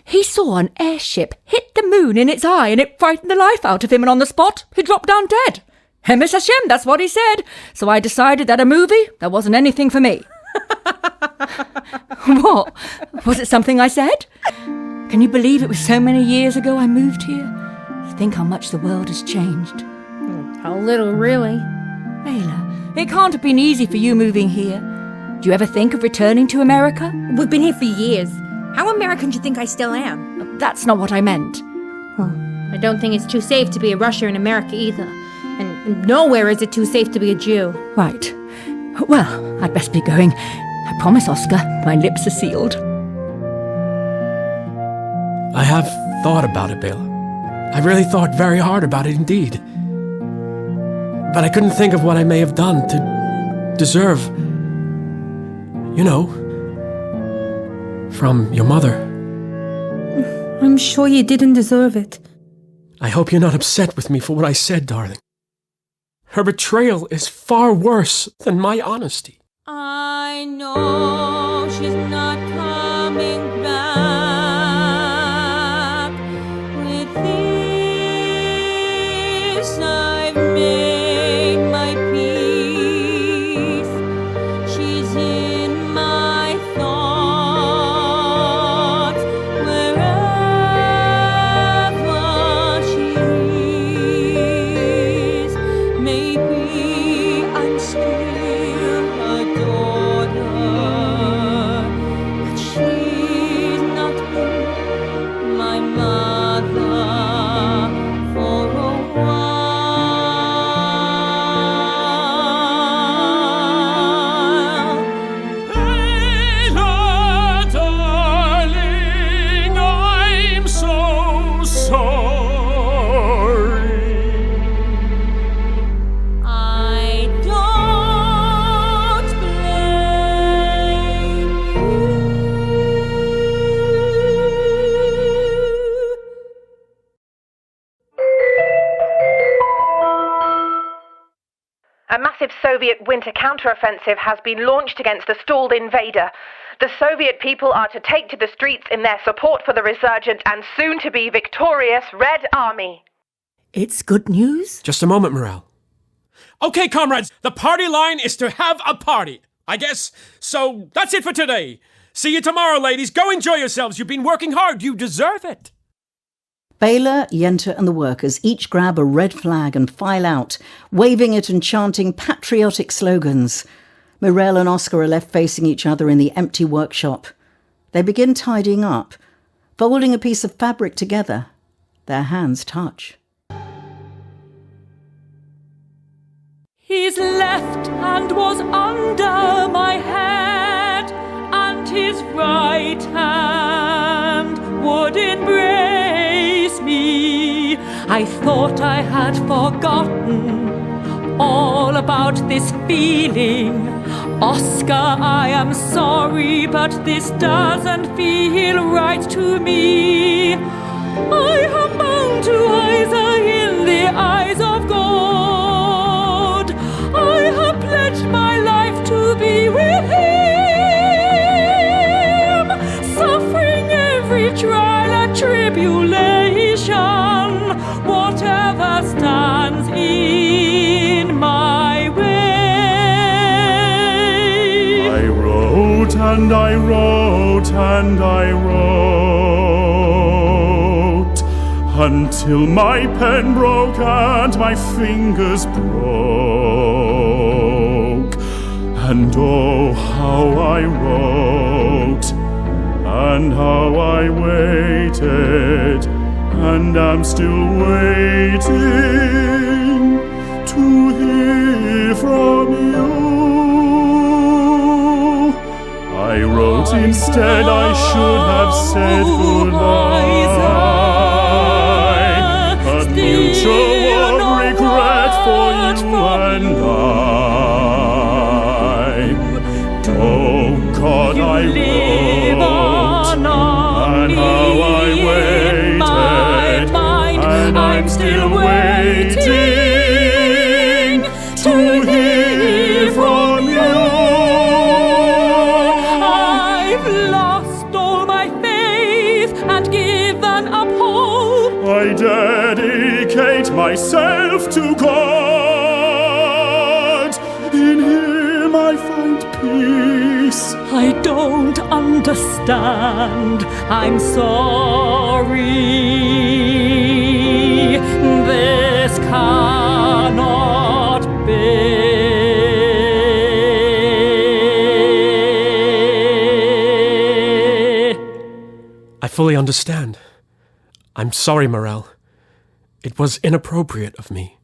He saw an airship hit the moon in its eye and it frightened the life out of him, and on the spot, he dropped down dead. Hemis Hashem, that's what he said. So I decided that a movie, that wasn't anything for me. What? Was it something I said? Can you believe it was so many years ago I moved here? Think how much the world has changed. How little, really. Ayla, it can't have been easy for you moving here. Do you ever think of returning to America? We've been here for years. How American do you think I still am? That's not what I meant. I don't think it's too safe to be a Russia in America either. And nowhere is it too safe to be a Jew. Right. Well, I'd best be going. I promise, Oscar, my lips are sealed. I have thought about it, Bela. I really thought very hard about it indeed. But I couldn't think of what I may have done to deserve, you know, from your mother. I'm sure you didn't deserve it. I hope you're not upset with me for what I said, darling. Her betrayal is far worse than my honesty. I know she's not coming back. With this I've made my peace. She's in my thoughts wherever she is. Maybe I'm still massive Soviet winter counteroffensive has been launched against the stalled invader. The Soviet people are to take to the streets in their support for the resurgent and soon-to-be victorious Red Army. It's good news? Just a moment, Morel. Okay, comrades, the party line is to have a party, I guess. So that's it for today. See you tomorrow, ladies. Go enjoy yourselves. You've been working hard. You deserve it. Bela, Yenta and the workers each grab a red flag and file out, waving it and chanting patriotic slogans. Morel and Oscar are left facing each other in the empty workshop. They begin tidying up, folding a piece of fabric together. Their hands touch. His left hand was under my head, and his right hand would embrace me. I thought I had forgotten all about this feeling. Oscar, I am sorry, but this doesn't feel right to me. I have bound to Isa in the eyes of God. I have pledged my life to be with him, suffering every trial and tribulation, whatever stands in my way. I wrote and I wrote and I wrote until my pen broke and my fingers broke. And oh, how I wrote and how I waited, and I'm still waiting to hear from you. I wrote instead I should have said goodbye. A mutual of regret for you and I. Oh God, I wrote and how I waited, and I'm still waiting to hear from you. I've lost all my faith and given up hope. I dedicate myself to God. In Him I find peace. I don't understand. I'm sorry. This cannot be. I fully understand. I'm sorry, Morel. It was inappropriate of me.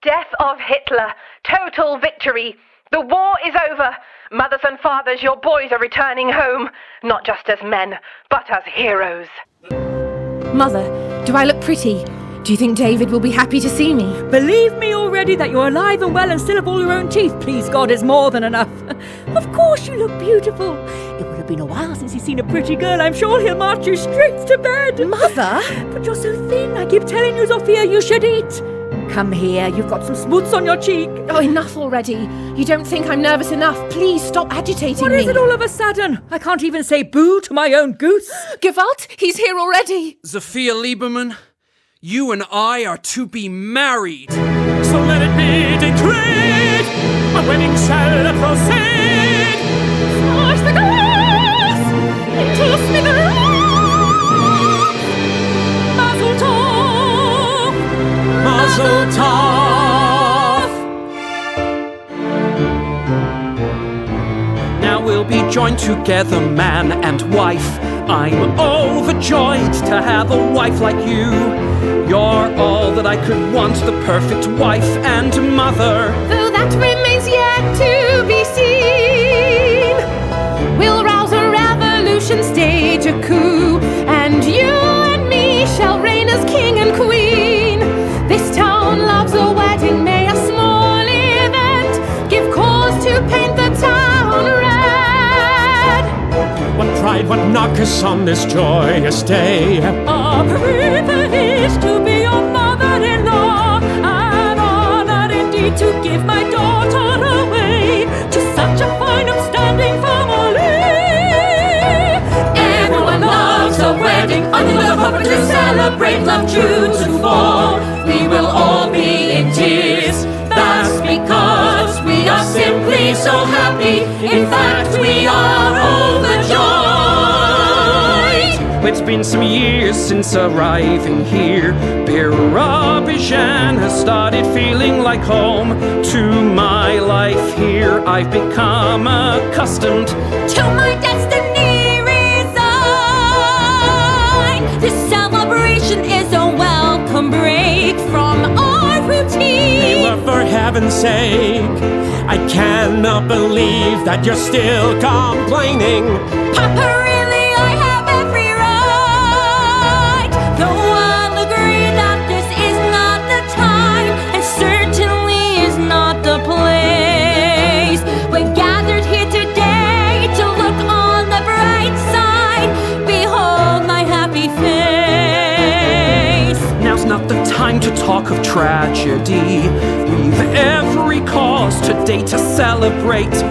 Death of Hitler. Total victory. The war is over. Mothers and fathers, your boys are returning home. Not just as men, but as heroes. Mother, do I look pretty? Do you think David will be happy to see me? Believe me already that you're alive and well and still have all your own teeth. Please God, is more than enough. Of course you look beautiful. It would have been a while since he's seen a pretty girl. I'm sure he'll march you straight to bed. Mother? But you're so thin. I keep telling you, Sophia, you should eat. Come here, you've got some smoots on your cheek. Oh, enough already. You don't think I'm nervous enough. Please stop agitating me. What is it all of a sudden? I can't even say boo to my own goose. Gewalt, he's here already. Sophia Lieberman, you and I are to be married. So let it be decreed, our wedding shall proceed. Smash the glass into smithereens. Mazel tov, Mazel tov. Now we'll be joined together, man and wife. I'm overjoyed to have a wife like you. You're all that I could want, the perfect wife and mother. Though that remains yet to be seen, we'll rouse a revolution, stage a coup, and you and me shall reign as king and queen. This town loves a wedding, may a small event give cause to paint the town red. What pride, what knockers on this joyous day. Our privilege to be your mother-in-law. me to give my daughter away to such a fine upstanding family. Everyone loves a wedding, under the puppet to celebrate love true to form. We will all be in tears. That's because we are simply so happy. In fact, we are overjoyed. It's been some years since arriving here. Birobidzhan has started feeling like home. To my life here, I've become accustomed To my destiny resign. This celebration is a welcome break from our routine. Bela, for heaven's sake, I cannot believe that you're still complaining. Papa, really, I have every right. Though I'll agree that this is not the time, and certainly is not the place. We're gathered here today to look on the bright side. Behold my happy face. Now's not the time to talk of tragedy. We've every cause today to celebrate.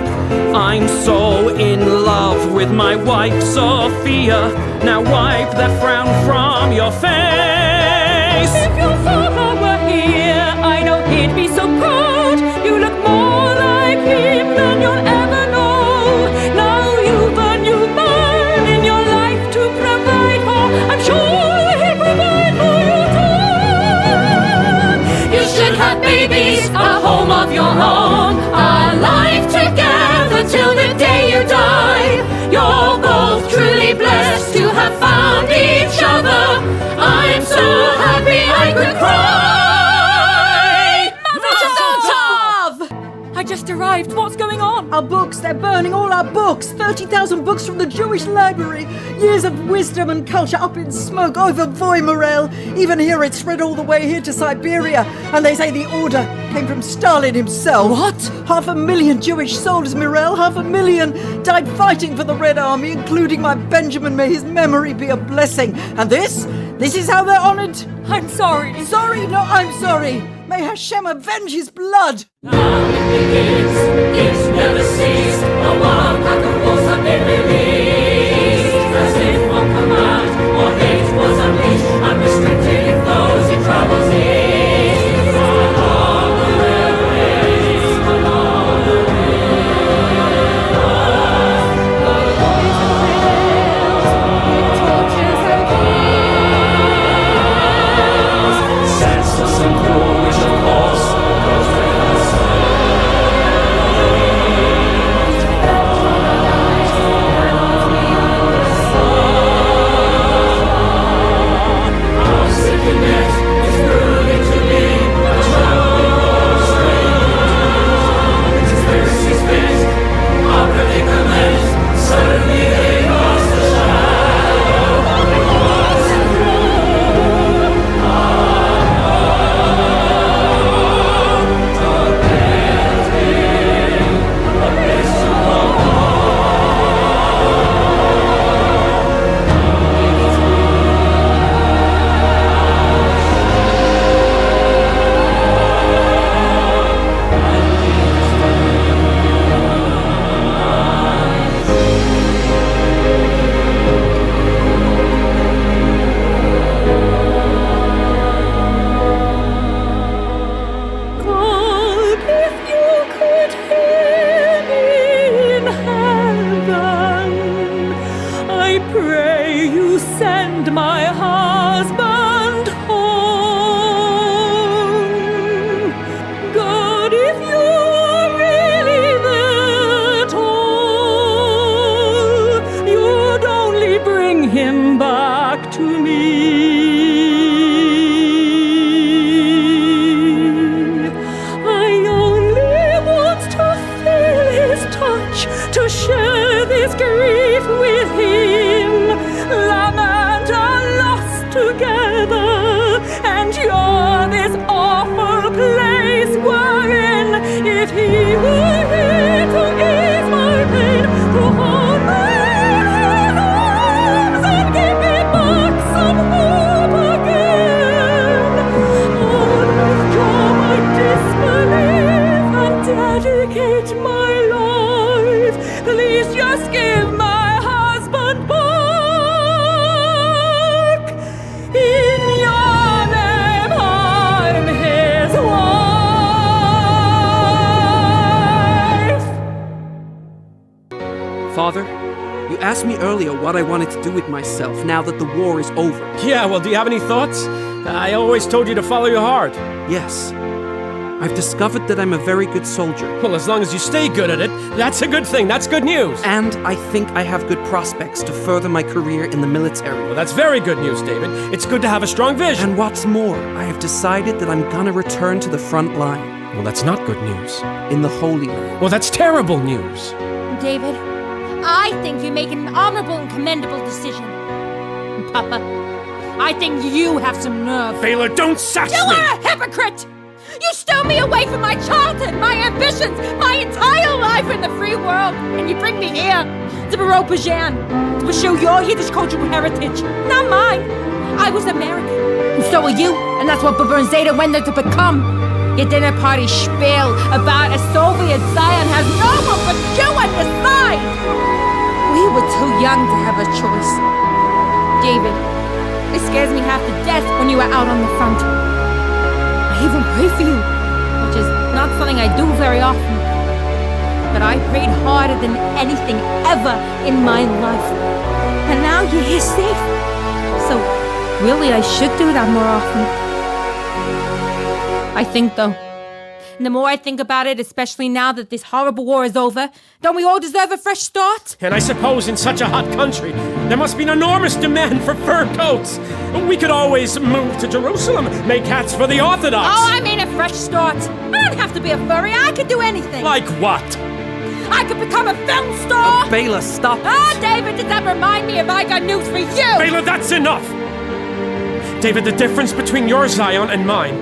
I'm so in love with my wife, Sophia. Now wipe that frown from your face. If your father were here, I know he'd be so proud. You look more like him than you'll ever know. Now you've a new man in your life to provide for. I'm sure he'll provide for you too. You should have babies, a home of your own, a life together till the day you die. You're both truly blessed to have found each other. I'm so happy I could cry. I just arrived. What's going on? Our books, they're burning all our books. 30,000 books from the Jewish library. Years of wisdom and culture up in smoke over Voimorel. Even here, it's spread all the way here to Siberia. And they say the order came from Stalin himself. What? 500,000 Jewish soldiers, Mirel. 500,000 died fighting for the Red Army, including my Benjamin. May his memory be a blessing. And this is how they're honored. I'm sorry. Sorry? No, I'm sorry. May Hashem avenge his blood. Now it begins, it's never ceased. A wild pack of wolves have been released. As if on command, more hate was unleashed. Unrestricted in those he travels east. Along the railways, along the rivers, the boys and girls, torches and kills. Senseless and cruel, which of course goes with us. Our sickness is proving to be a trouble strange. Conspiracies fit our predicament. Suddenly they cast a shadow. Wars and ruin God, if you could hear me in heaven, I pray you send my husband home. God, if you are really there at all, you'd only bring him back to me. I only want to feel his touch, to share this grief with him. Lament our loss together, endure this awful place we're in. If he were here to ease my pain, to hold me in his arms and give me back some hope again, I'd withdraw my disbelief. fight my life. Please just give my husband back. In your name, I'm his wife. Father, you asked me earlier what I wanted to do with myself now that the war is over. Yeah, well, do you have any thoughts? I always told you to follow your heart. Yes. I've discovered that I'm a very good soldier. Well, as long as you stay good at it, that's a good thing. That's good news. And I think I have good prospects to further my career in the military. Well, that's very good news, David. It's good to have a strong vision. And what's more, I have decided that I'm gonna return to the front line. Well, that's not good news. In the Holy Land. Well, that's terrible news. David, I think you're making an honorable and commendable decision. Papa, I think you have some nerve. Baylor, don't sass me! You are a hypocrite! You stole me away from my childhood, my ambitions, my entire life in the free world, and you bring me here to Birobidzhan to show your Yiddish cultural heritage, not mine. I was American, and so are you, and that's what Baba and Zeta went there to become. Your dinner party spiel about a Soviet Zion has no one but you on the side. We were too young to have a choice. David, it scares me half to death when you were out on the front. I even pray for you, which is not something I do very often. But I prayed harder than anything ever in my life. And now you're here safe. So, really, I should do that more often. I think, though. And the more I think about it, especially now that this horrible war is over, don't we all deserve a fresh start? And I suppose in such a hot country, there must be an enormous demand for fur coats. We could always move to Jerusalem, make hats for the Orthodox. Oh, I mean a fresh start. I don't have to be a furry. I could do anything. Like what? I could become a film star. Baylor, stop. David, did that remind me of I got news for you? Baylor, that's enough. David, the difference between your Zion and mine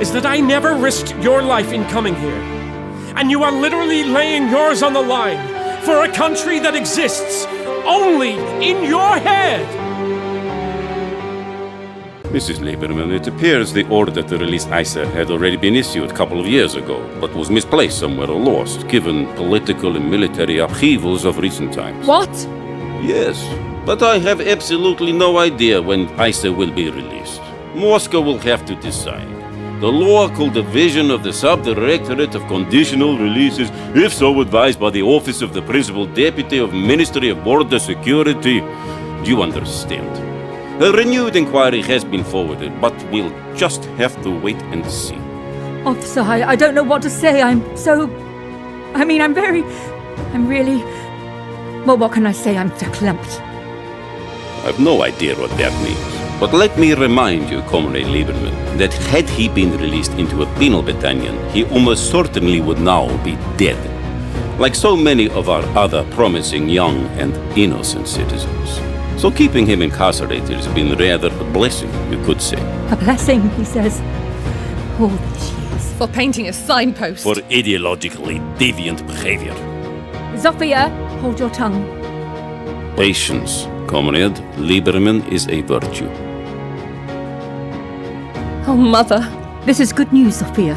is that I never risked your life in coming here. And you are literally laying yours on the line for a country that exists only in your head. Mrs. Lieberman, it appears the order to release Isa had already been issued a couple of years ago, but was misplaced somewhere or lost, given political and military upheavals of recent times. What? Yes, but I have absolutely no idea when Isa will be released. Moscow will have to decide. The local division of the Subdirectorate of Conditional Releases, if so advised by the Office of the Principal Deputy of Ministry of Border Security. Do you understand? A renewed inquiry has been forwarded, but we'll just have to wait and see. Officer, I don't know what to say. I'm really... Well, what can I say? I'm verklempt. I've no idea what that means. But let me remind you, Comrade Lieberman, that had he been released into a penal battalion, he almost certainly would now be dead. Like so many of our other promising young and innocent citizens. So keeping him incarcerated has been rather a blessing, you could say. A blessing, he says. All these years. For painting a signpost. For ideologically deviant behavior. Zofia, hold your tongue. Patience, Comrade. Lieberman is a virtue. Oh, Mother. This is good news, Zofia.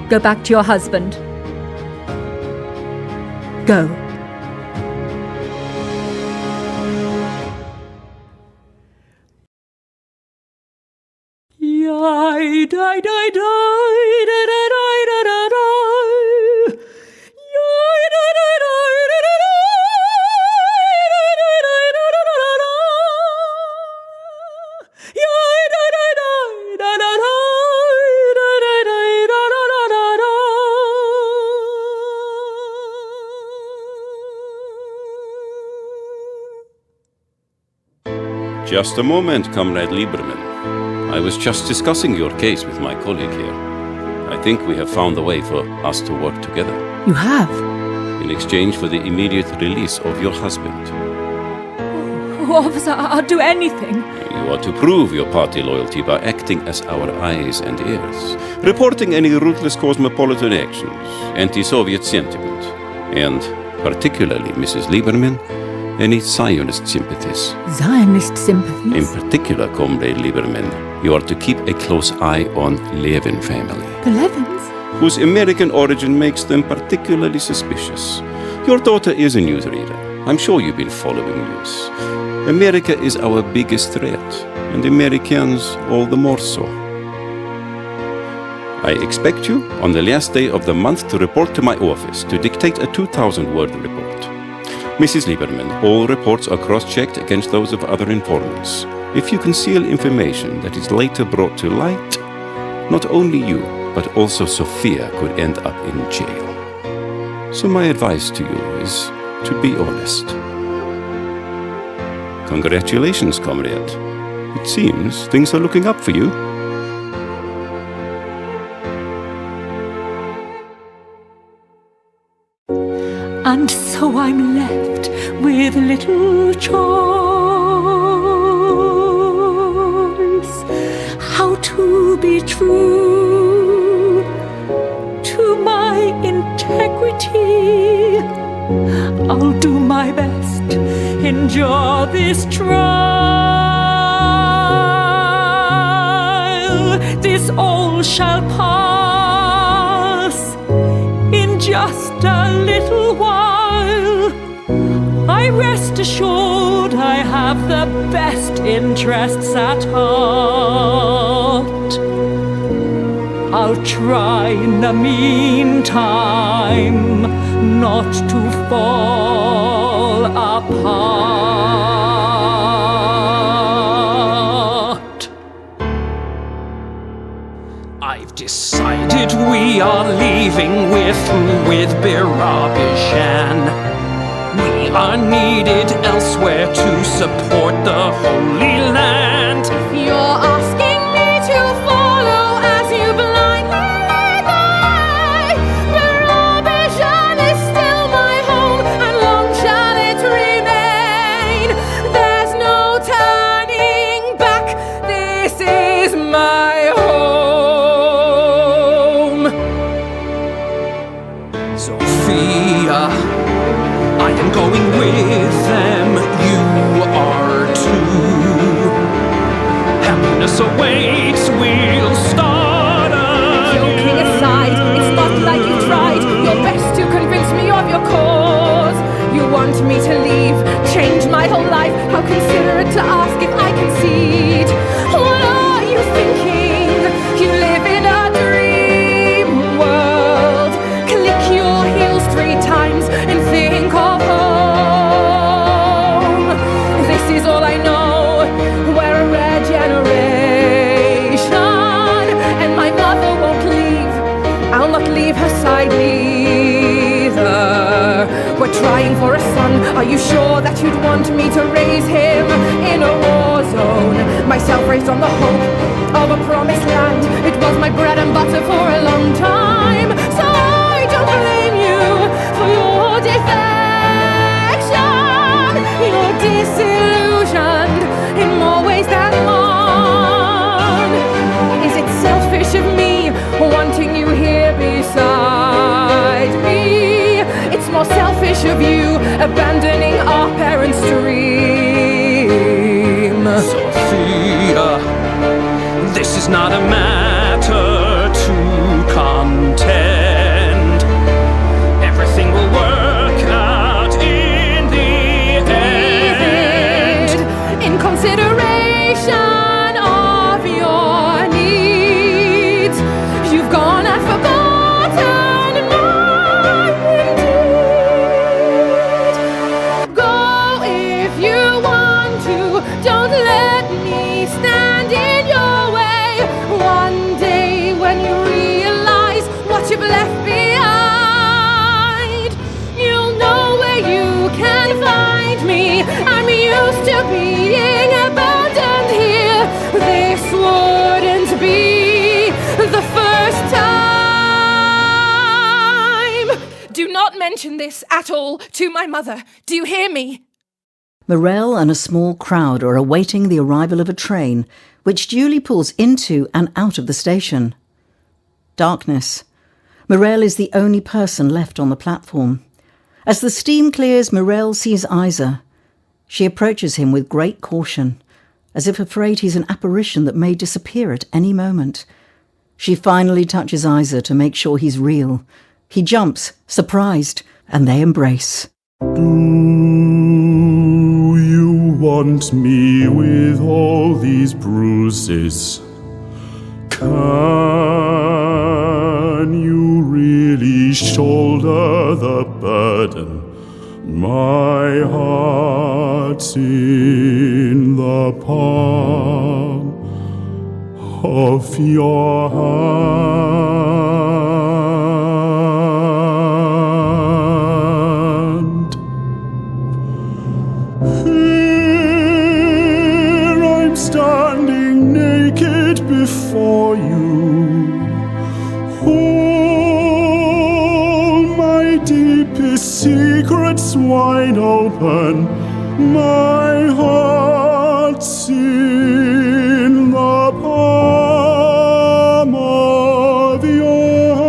Go back to your husband. Go. Yai, die, die, die, da, da, da, da, da, da. Yai, da, da, da, da, da, da. Just a moment, Comrade Lieberman. I was just discussing your case with my colleague here. I think we have found a way for us to work together. You have? In exchange for the immediate release of your husband. Oh, officer, I'll do anything. You are to prove your party loyalty by acting as our eyes and ears, reporting any ruthless cosmopolitan actions, anti-Soviet sentiment, and, particularly, Mrs. Lieberman, any Zionist sympathies. Zionist sympathies? In particular, Comrade Lieberman, you are to keep a close eye on Levin family. The Levins? whose American origin makes them particularly suspicious. Your daughter is a newsreader. I'm sure you've been following news. America is our biggest threat, and Americans all the more so. I expect you on the last day of the month to report to my office to dictate a 2,000-word report. Mrs. Lieberman, all reports are cross-checked against those of other informants. If you conceal information that is later brought to light, not only you, but also Sophia could end up in jail. So my advice to you is to be honest. Congratulations, comrade. It seems things are looking up for you. And so I'm left with little choice, how to be true to my integrity. I'll do my best, endure this trial. This all shall pass in just a little while. I rest assured I have the best interests at heart. I'll try in the meantime not to fall apart. I've decided we are leaving with Birobidzhan. We are needed elsewhere to support the Holy Land. If you're asking me to follow as you blindly lead the way, Birobidzhan is still my home, and long shall it remain. There's no turning back. This is my home. Sophia, I am going with them, you are too. Happiness awaits, we'll start anew. Joking aside, it's not like you tried your best to convince me of your cause. You want me to leave, change my whole life. How considerate to ask if I concede. What are you thinking? You live in a dream world. Click your heels 3 times and think of home. This is all I know. We're a rare generation, and my mother won't leave. I'll not leave her side either. We're trying for a son. Are you sure that you'd want me to raise him in a war zone? Myself raised on the hope of a promised land. It was my bread and butter for a long time. So I don't blame you for your defection. You're disillusioned in more ways than one. Is it selfish of me wanting you here beside me? It's more selfish of you abandoning our parents' dream. Sophia, this is not a matter to contend. Everything will work out in the end. In consideration of your needs, you've gone and forgotten mine indeed. Go if you want to, don't let me stand in your way. One day when you realize what you've left behind, you'll know where you can find me. I'm used to being abandoned here. This wouldn't be the first time. Do not mention this at all to my mother. Do you hear me? Morel and a small crowd are awaiting the arrival of a train, which duly pulls into and out of the station. Darkness. Morel is the only person left on the platform. As the steam clears, Morel sees Isa. She approaches him with great caution, as if afraid he's an apparition that may disappear at any moment. She finally touches Isa to make sure he's real. He jumps, surprised, and they embrace. Do you want me with all these bruises? Can you really shoulder the burden? My heart's in the palm of your hand. Here I'm standing naked before you. All my deepest secrets wide open. My heart's in the palm of your hand.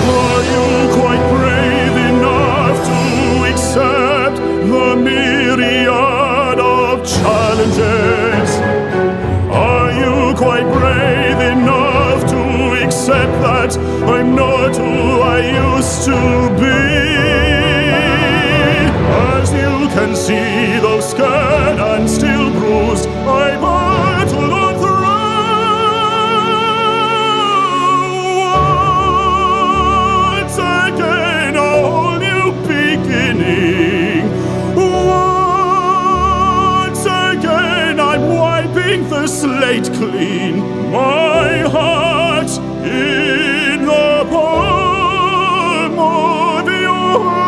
Are you quite brave enough to accept the myriad of challenges? Are you quite brave enough to accept that I'm not who I used to be? As you can see, though scared and still bruised, I battled on through. Once again, a whole new beginning. Once again, I'm wiping the slate clean. My heart in the palm of your hand.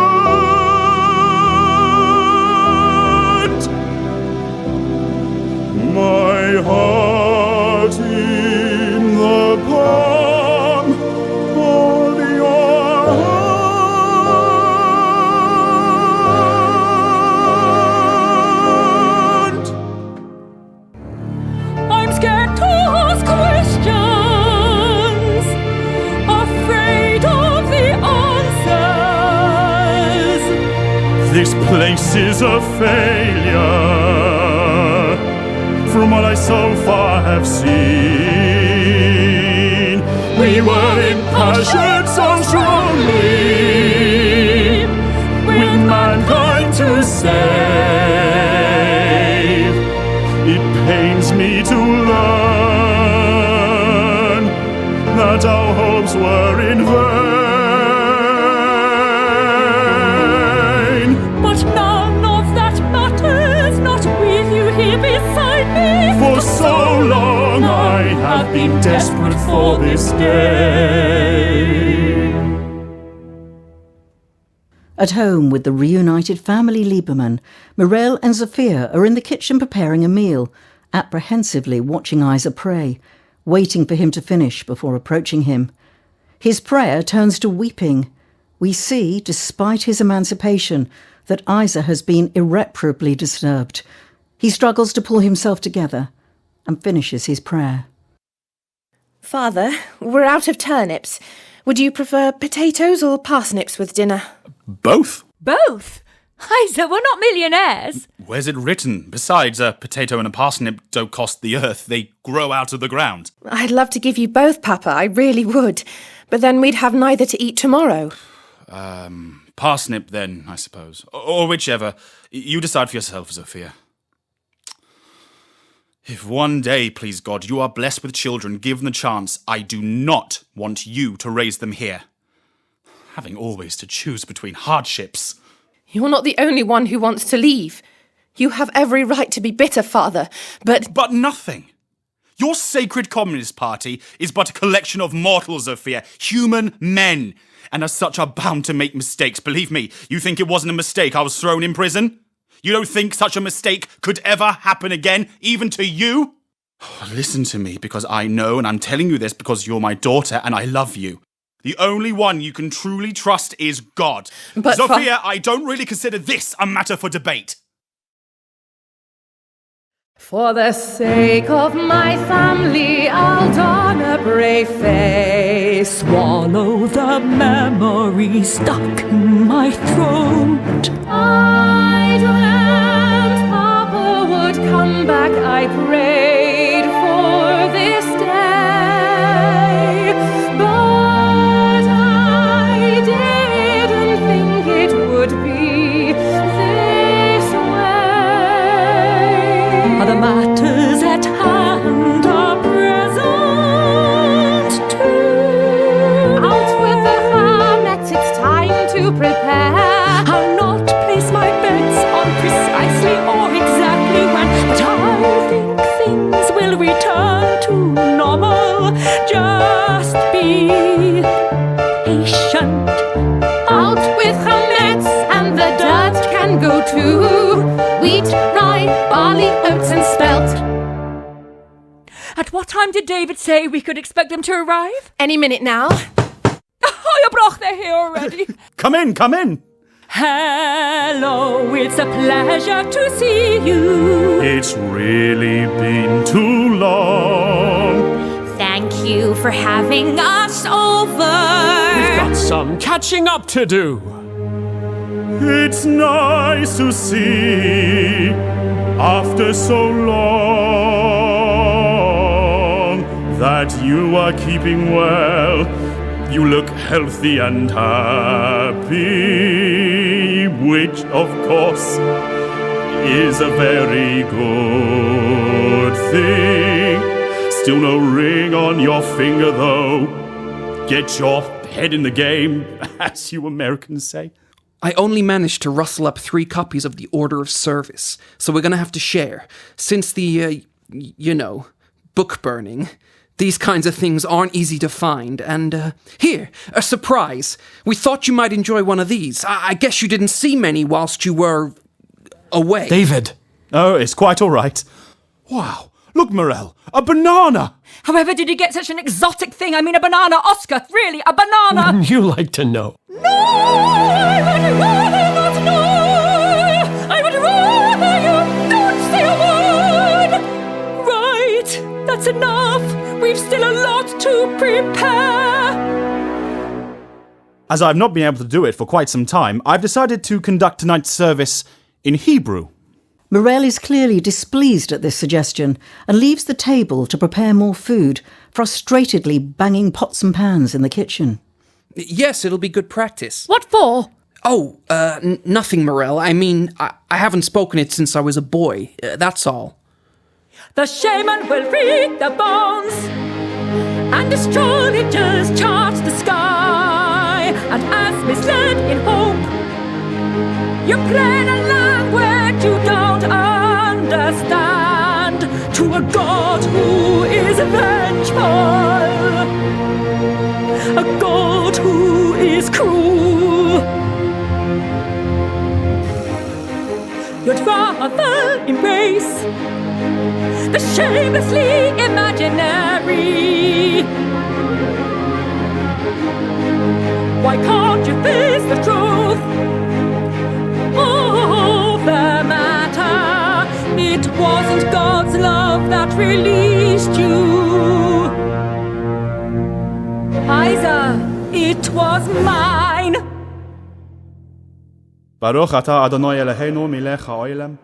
My heart in the palm of your hand. I'm scared to ask questions, afraid of the answers. This place is a failure from what I so far have seen. We were impassioned so strongly, with mankind to save. It pains me to learn that our hopes were in vain. But none of that matters, not with you here beside me. For so long I have been desperate for this day. At home with the reunited family Lieberman, Mirelle and Zofia are in the kitchen preparing a meal, apprehensively watching Isa pray, waiting for him to finish before approaching him. His prayer turns to weeping. We see, despite his emancipation, that Isa has been irreparably disturbed. He struggles to pull himself together and finishes his prayer. Father, we're out of turnips. Would you prefer potatoes or parsnips with dinner? Both? Both? Isa, we're not millionaires. Where's it written? Besides, a potato and a parsnip don't cost the earth. They grow out of the ground. I'd love to give you both, Papa. I really would. But then we'd have neither to eat tomorrow. Parsnip then, I suppose. Or whichever. You decide for yourself, Zofia. If one day, please God, you are blessed with children, given the chance, I do not want you to raise them here. Having always to choose between hardships. You're not the only one who wants to leave. You have every right to be bitter, Father, but... But nothing. Your sacred Communist Party is but a collection of mortals, Zofia, human men, and as such are bound to make mistakes. Believe me, you think it wasn't a mistake I was thrown in prison? You don't think such a mistake could ever happen again, even to you? Listen to me, because I know, and I'm telling you this because you're my daughter and I love you. The only one you can truly trust is God. But Zofia, I don't really consider this a matter for debate. For the sake of my family, I'll don a brave face. Swallow the memory stuck in my throat. I dreamt Papa would come back. I prayed for this day, but I didn't think it would be this way. The matters at hand are present too. Out with the hermits, it's time to prepare. I'll not place my bets on precisely or exactly when, but I think things will return to normal. Just be patient. Out with hermits, and the dirt can go too. Wheat, rye, barley, oats and spelt. At what time did David say we could expect them to arrive? Any minute now. Oh, you broch, they're here already. Come in, come in. Hello, it's a pleasure to see you. It's really been too long. Thank you for having us over. We've got some catching up to do. It's nice to see after so long that you are keeping well. You look healthy and happy, which of course is a very good thing. Still no ring on your finger though. Get your head in the game, as you Americans say. I only managed to rustle up 3 copies of the Order of Service, so we're gonna have to share. Since the, book burning, these kinds of things aren't easy to find, and, here, a surprise. We thought you might enjoy one of these. I guess you didn't see many whilst you were away. David. Oh, it's quite all right. Wow, look, Morel, a banana! However did you get such an exotic thing? I mean, a banana, Oscar, really, a banana! Wouldn't you like to know? No, I would rather not know. I would rather you don't say a word. Right, that's enough. We've still a lot to prepare. As I've not been able to do it for quite some time, I've decided to conduct tonight's service in Hebrew. Morel is clearly displeased at this suggestion and leaves the table to prepare more food, frustratedly banging pots and pans in the kitchen. Yes, it'll be good practice. What for? Oh, nothing, Morel. I mean, I haven't spoken it since I was a boy. That's all. The shaman will read the bones, and astrologers chart the sky. And as misled in hope, you plan a language you don't understand to a god who is vengeful, a god who is cruel. You'd rather embrace the shamelessly imaginary. Why can't you face the truth of the matter? It wasn't God's love that released you, Isa, it was mine. Baruch atah Adonai Eloheinu melech haolam.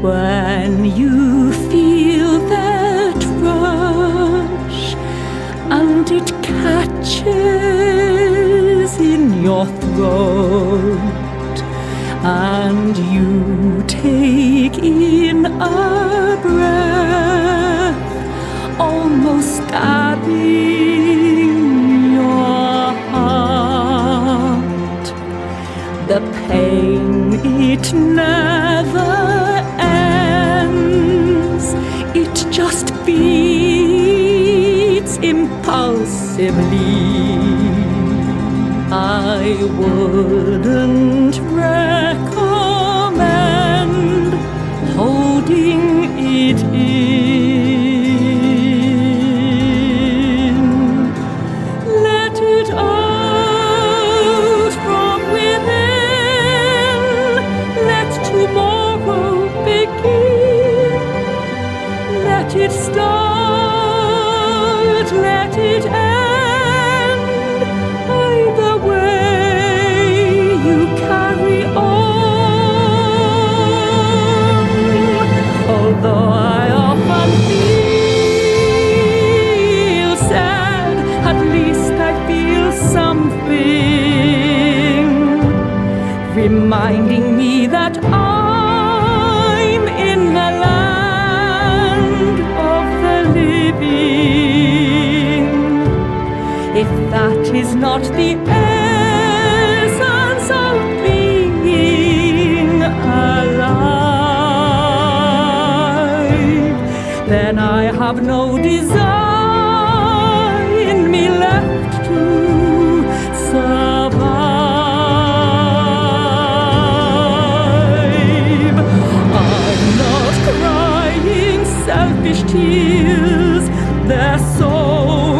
When you feel that rush and it catches in your throat and you take in a breath, almost stabbing your heart, the pain, it never ends, it just beats impulsively. I wouldn't recommend holding it in. Let it out from within. Let tomorrow begin. start, let it end. Either way, you carry on. Although I often feel sad, at least I feel something, reminding me that I'm in the land of the living. If that is not the essence of being alive, then I have no desire in me left to survive. I'm not crying selfish tears, they're so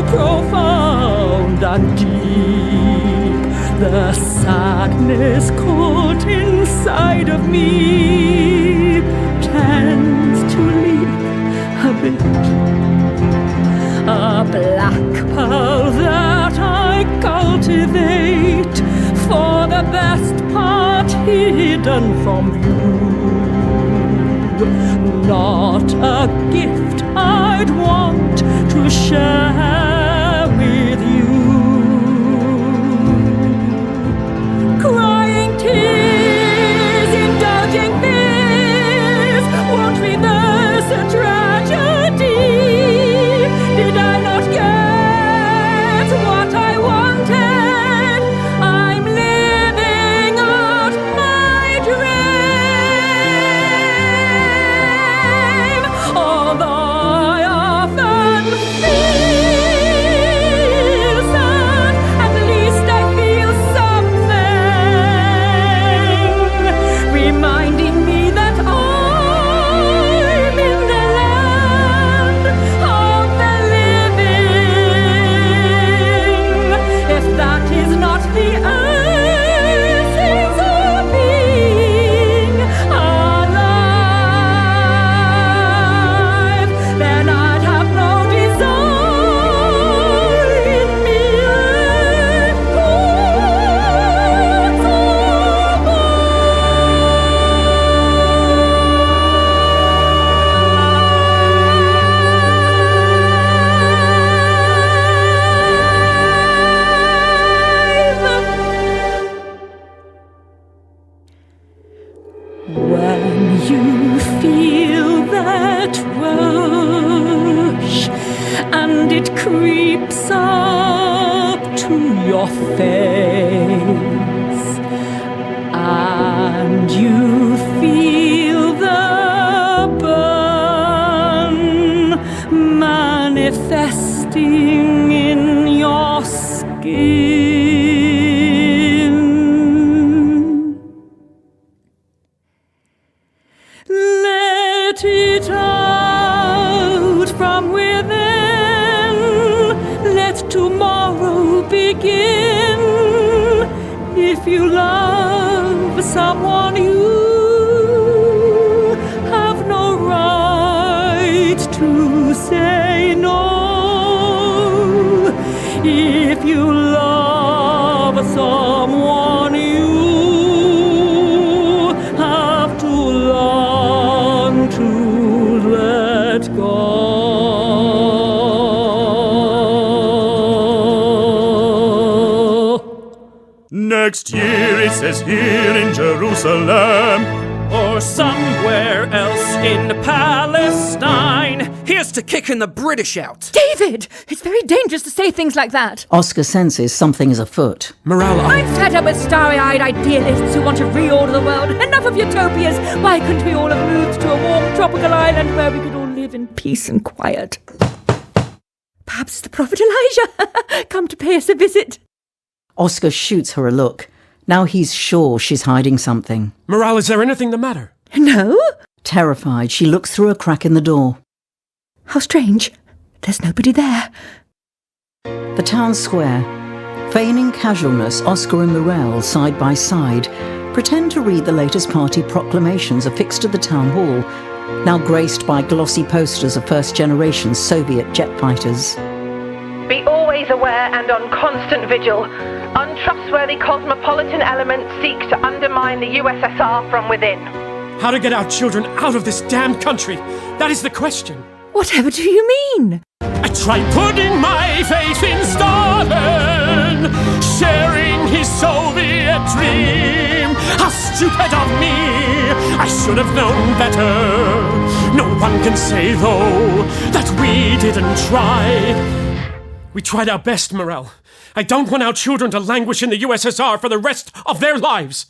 profound and deep. The sadness caught inside of me tends to leap a bit. A black pearl that I cultivate, for the best part hidden from view. Not a gift I'd want to share with you. Crying tears, indulging fears, won't reverse a tragedy. Did I not get what I wanted? I'm living out my dream. Although I often feel sad, at least I feel something, reminding me that I'm in the land of the living. If that is not the essence of being alive, then I'd have no desire in me left to When you feel that rush and it creeps up to your face, and you feel the burn manifesting in your skin, let it out from within. Let tomorrow begin. If you love someone, you have no right to say no. If you love someone, you have to learn to let go. Next year, it says here in Jerusalem, or somewhere else in Palestine. Here's to kicking the British out. David! It's very dangerous to say things like that. Oscar senses something is afoot. Morale, I'm fed up with starry-eyed idealists who want to reorder the world. Enough of utopias. Why couldn't we all have moved to a warm tropical island where we could all live in peace and quiet? Perhaps the Prophet Elijah come to pay us a visit. Oscar shoots her a look. Now he's sure she's hiding something. Morale, is there anything the matter? No? Terrified, she looks through a crack in the door. How strange. There's nobody there. The town square. Feigning casualness, Oscar and Morel, side by side, pretend to read the latest party proclamations affixed to the town hall now graced by glossy posters of first-generation Soviet jet fighters. Be always aware and on constant vigil. Untrustworthy cosmopolitan elements seek to undermine the USSR from within. How to get our children out of this damned country? That is the question. Whatever do you mean? I tried putting my faith in Stalin, sharing his Soviet dream. How stupid of me! I should have known better. No one can say, though, that we didn't try. We tried our best, Morel. I don't want our children to languish in the USSR for the rest of their lives,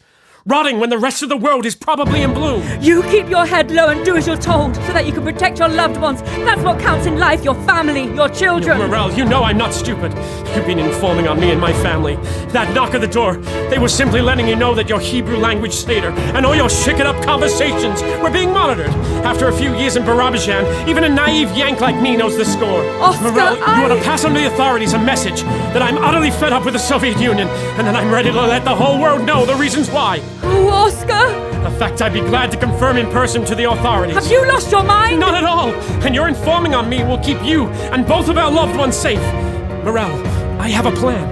rotting when the rest of the world is probably in bloom. You keep your head low and do as you're told, so that you can protect your loved ones. That's what counts in life, your family, your children. Morel, you know I'm not stupid. You've been informing on me and my family. That knock at the door, they were simply letting you know that your Hebrew language Seder and all your chicken-up conversations were being monitored. After a few years in Birobidzhan, even a naive Yank like me knows the score. Oscar, Morel, you want to pass on to the authorities a message that I'm utterly fed up with the Soviet Union, and that I'm ready to let the whole world know the reasons why. Oh, Oscar! A fact I'd be glad to confirm in person to the authorities. Have you lost your mind? Not at all! And your informing on me will keep you and both of our loved ones safe. Morel, I have a plan.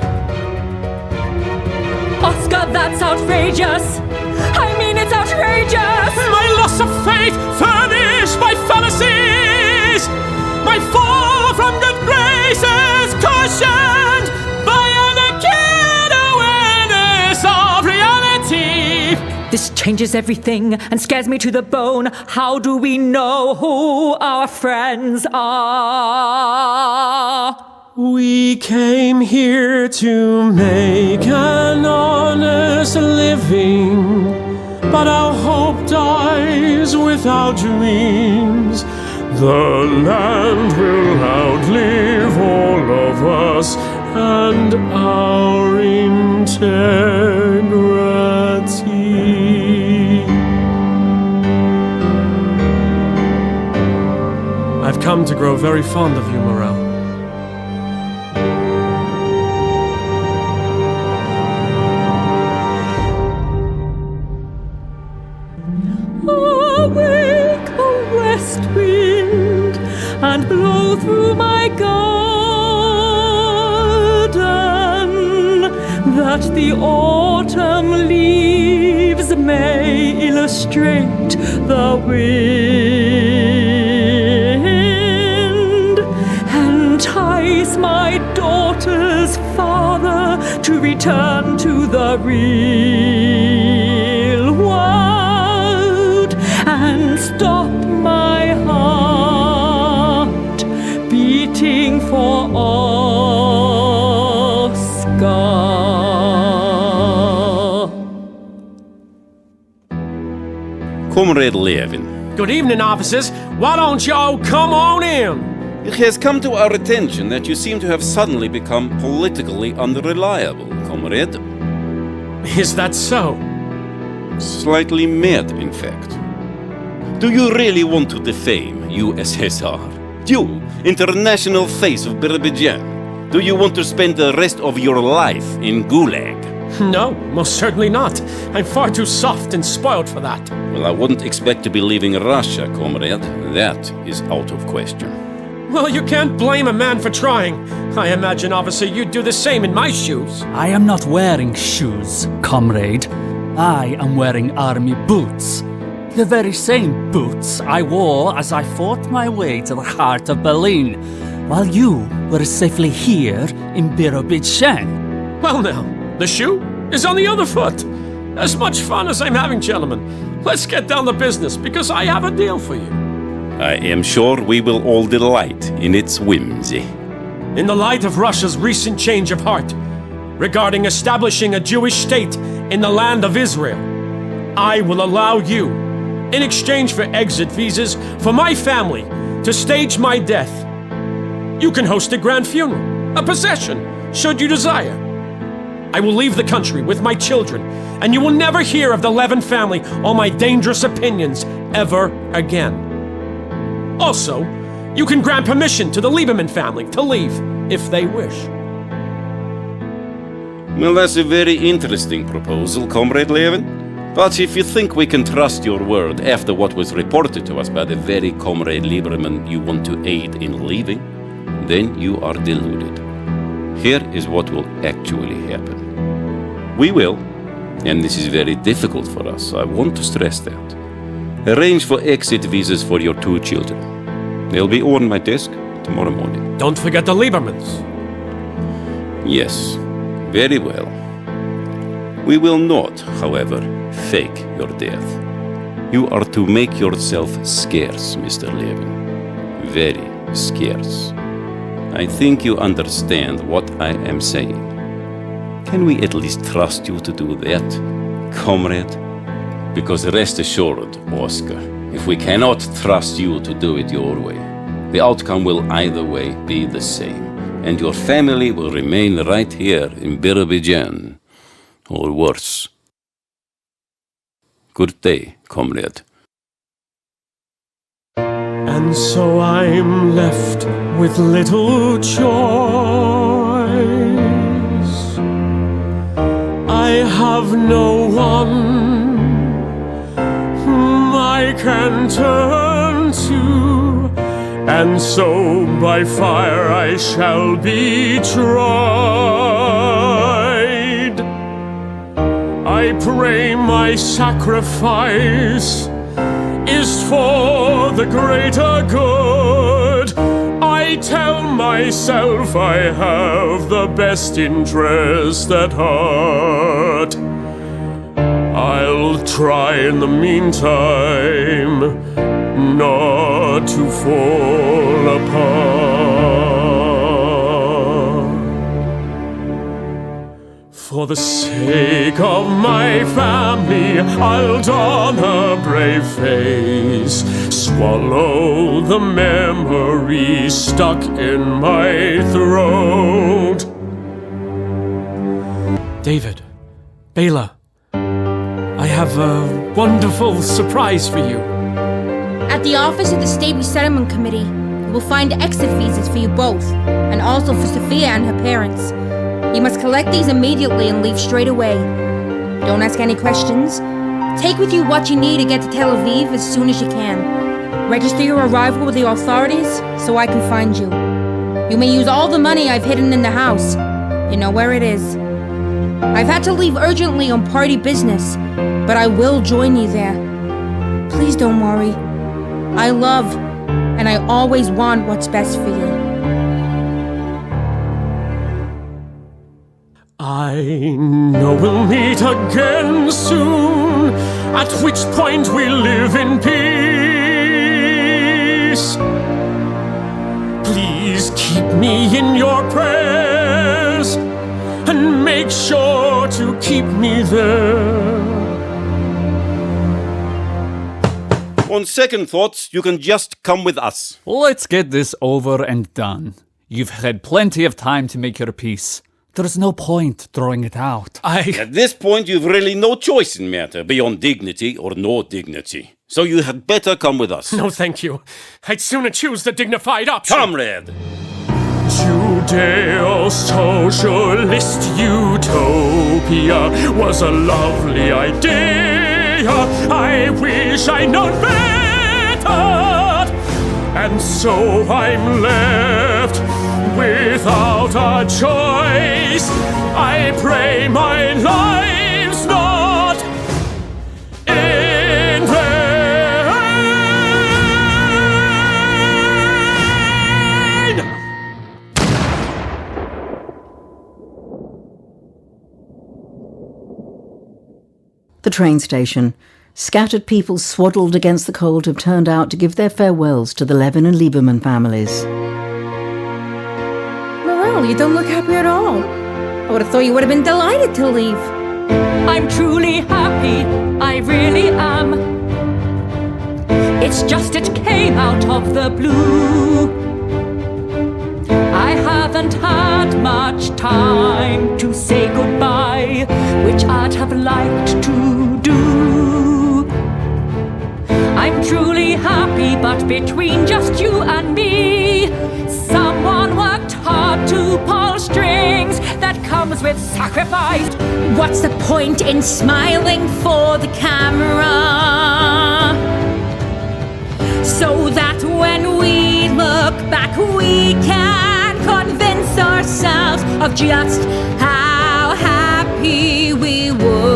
Oscar, that's outrageous! I mean, it's outrageous! My loss of faith furnished by fallacies! My fall from good graces cushioned by an acute awareness of reality! This changes everything and scares me to the bone. How do we know who our friends are? We came here to make an honest living, but our hope dies with our dreams. The land will outlive all of us and our integrity. I've come to grow very fond of you, Morel. Awake, O west wind, and blow through my garden, that the autumn leaves may illustrate the wind. Entice my daughter's father to return to the real world, and stop my heart beating for Oscar. Comrade Levin. Good evening, officers. Why don't y'all come on in? It has come to our attention that you seem to have suddenly become politically unreliable, comrade. Is that so? Slightly mad, in fact. Do you really want to defame USSR? You, international face of Birobidzhan. Do you want to spend the rest of your life in Gulag? No, most certainly not. I'm far too soft and spoiled for that. Well, I wouldn't expect to be leaving Russia, comrade. That is out of question. Well, you can't blame a man for trying. I imagine, officer, you'd do the same in my shoes. I am not wearing shoes, comrade. I am wearing army boots. The very same boots I wore as I fought my way to the heart of Berlin, while you were safely here in Birobidzhan. Well now, the shoe is on the other foot. As much fun as I'm having, gentlemen. Let's get down to business, because I have a deal for you. I am sure we will all delight in its whimsy. In the light of Russia's recent change of heart regarding establishing a Jewish state in the land of Israel, I will allow you, in exchange for exit visas for my family, to stage my death. You can host a grand funeral, a procession, should you desire. I will leave the country with my children, and you will never hear of the Levin family or my dangerous opinions ever again. Also, you can grant permission to the Lieberman family to leave, if they wish. Well, that's a very interesting proposal, Comrade Levin. But if you think we can trust your word after what was reported to us by the very comrade Lieberman you want to aid in leaving, then you are deluded. Here is what will actually happen. We will, and this is very difficult for us, I want to stress that, arrange for exit visas for your 2 children. They'll be on my desk tomorrow morning. Don't forget the Liebermans. Yes, very well. We will not, however, fake your death. You are to make yourself scarce, Mr. Levin. Very scarce. I think you understand what I am saying. Can we at least trust you to do that, comrade? Because rest assured, Oscar, if we cannot trust you to do it your way, the outcome will either way be the same, and your family will remain right here in Birobidzhan, or worse. Good day, comrade. And so I'm left with little choice. I have no one whom I can turn to, and so by fire I shall be tried. I pray my sacrifice is for the greater good. I tell myself I have the best interest at heart. I'll try in the meantime not to fall apart. For the sake of my family, I'll don a brave face, swallow the memory stuck in my throat. David, Bela, I have a wonderful surprise for you. At the office of the State Resettlement Committee, you will find exit visas for you both, and also for Sophia and her parents. You must collect these immediately and leave straight away. Don't ask any questions. Take with you what you need to get to Tel Aviv as soon as you can. Register your arrival with the authorities so I can find you. You may use all the money I've hidden in the house. You know where it is. I've had to leave urgently on party business, but I will join you there. Please don't worry. I love, and I always want what's best for you. I know we'll meet again soon, at which point we live in peace. Please keep me in your prayers, and make sure to keep me there. On second thoughts, you can just come with us. Let's get this over and done. You've had plenty of time to make your peace. There's no point throwing it out. At this point, you've really no choice in matter beyond dignity or no dignity. So you had better come with us. No, thank you. I'd sooner choose the dignified option. Comrade! Judeo-socialist utopia was a lovely idea. I wish I'd known better. And so I'm left without a choice. I pray my life's not in vain. The train station. Scattered people swaddled against the cold have turned out to give their farewells to the Levin and Lieberman families. Morel, you don't look happy at all. I would have thought you would have been delighted to leave. I'm truly happy, I really am. It's just it came out of the blue. I haven't had much time to say goodbye, which I'd have liked to do. I'm truly happy, but between just you and me, someone worked hard to pull strings that comes with sacrifice. What's the point in smiling for the camera? So that when we look back, we can convince ourselves of just how happy we were.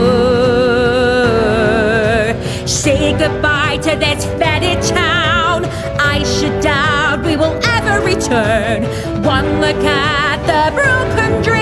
Say goodbye to this fetid town. I should doubt we will ever return. One look at the broken dream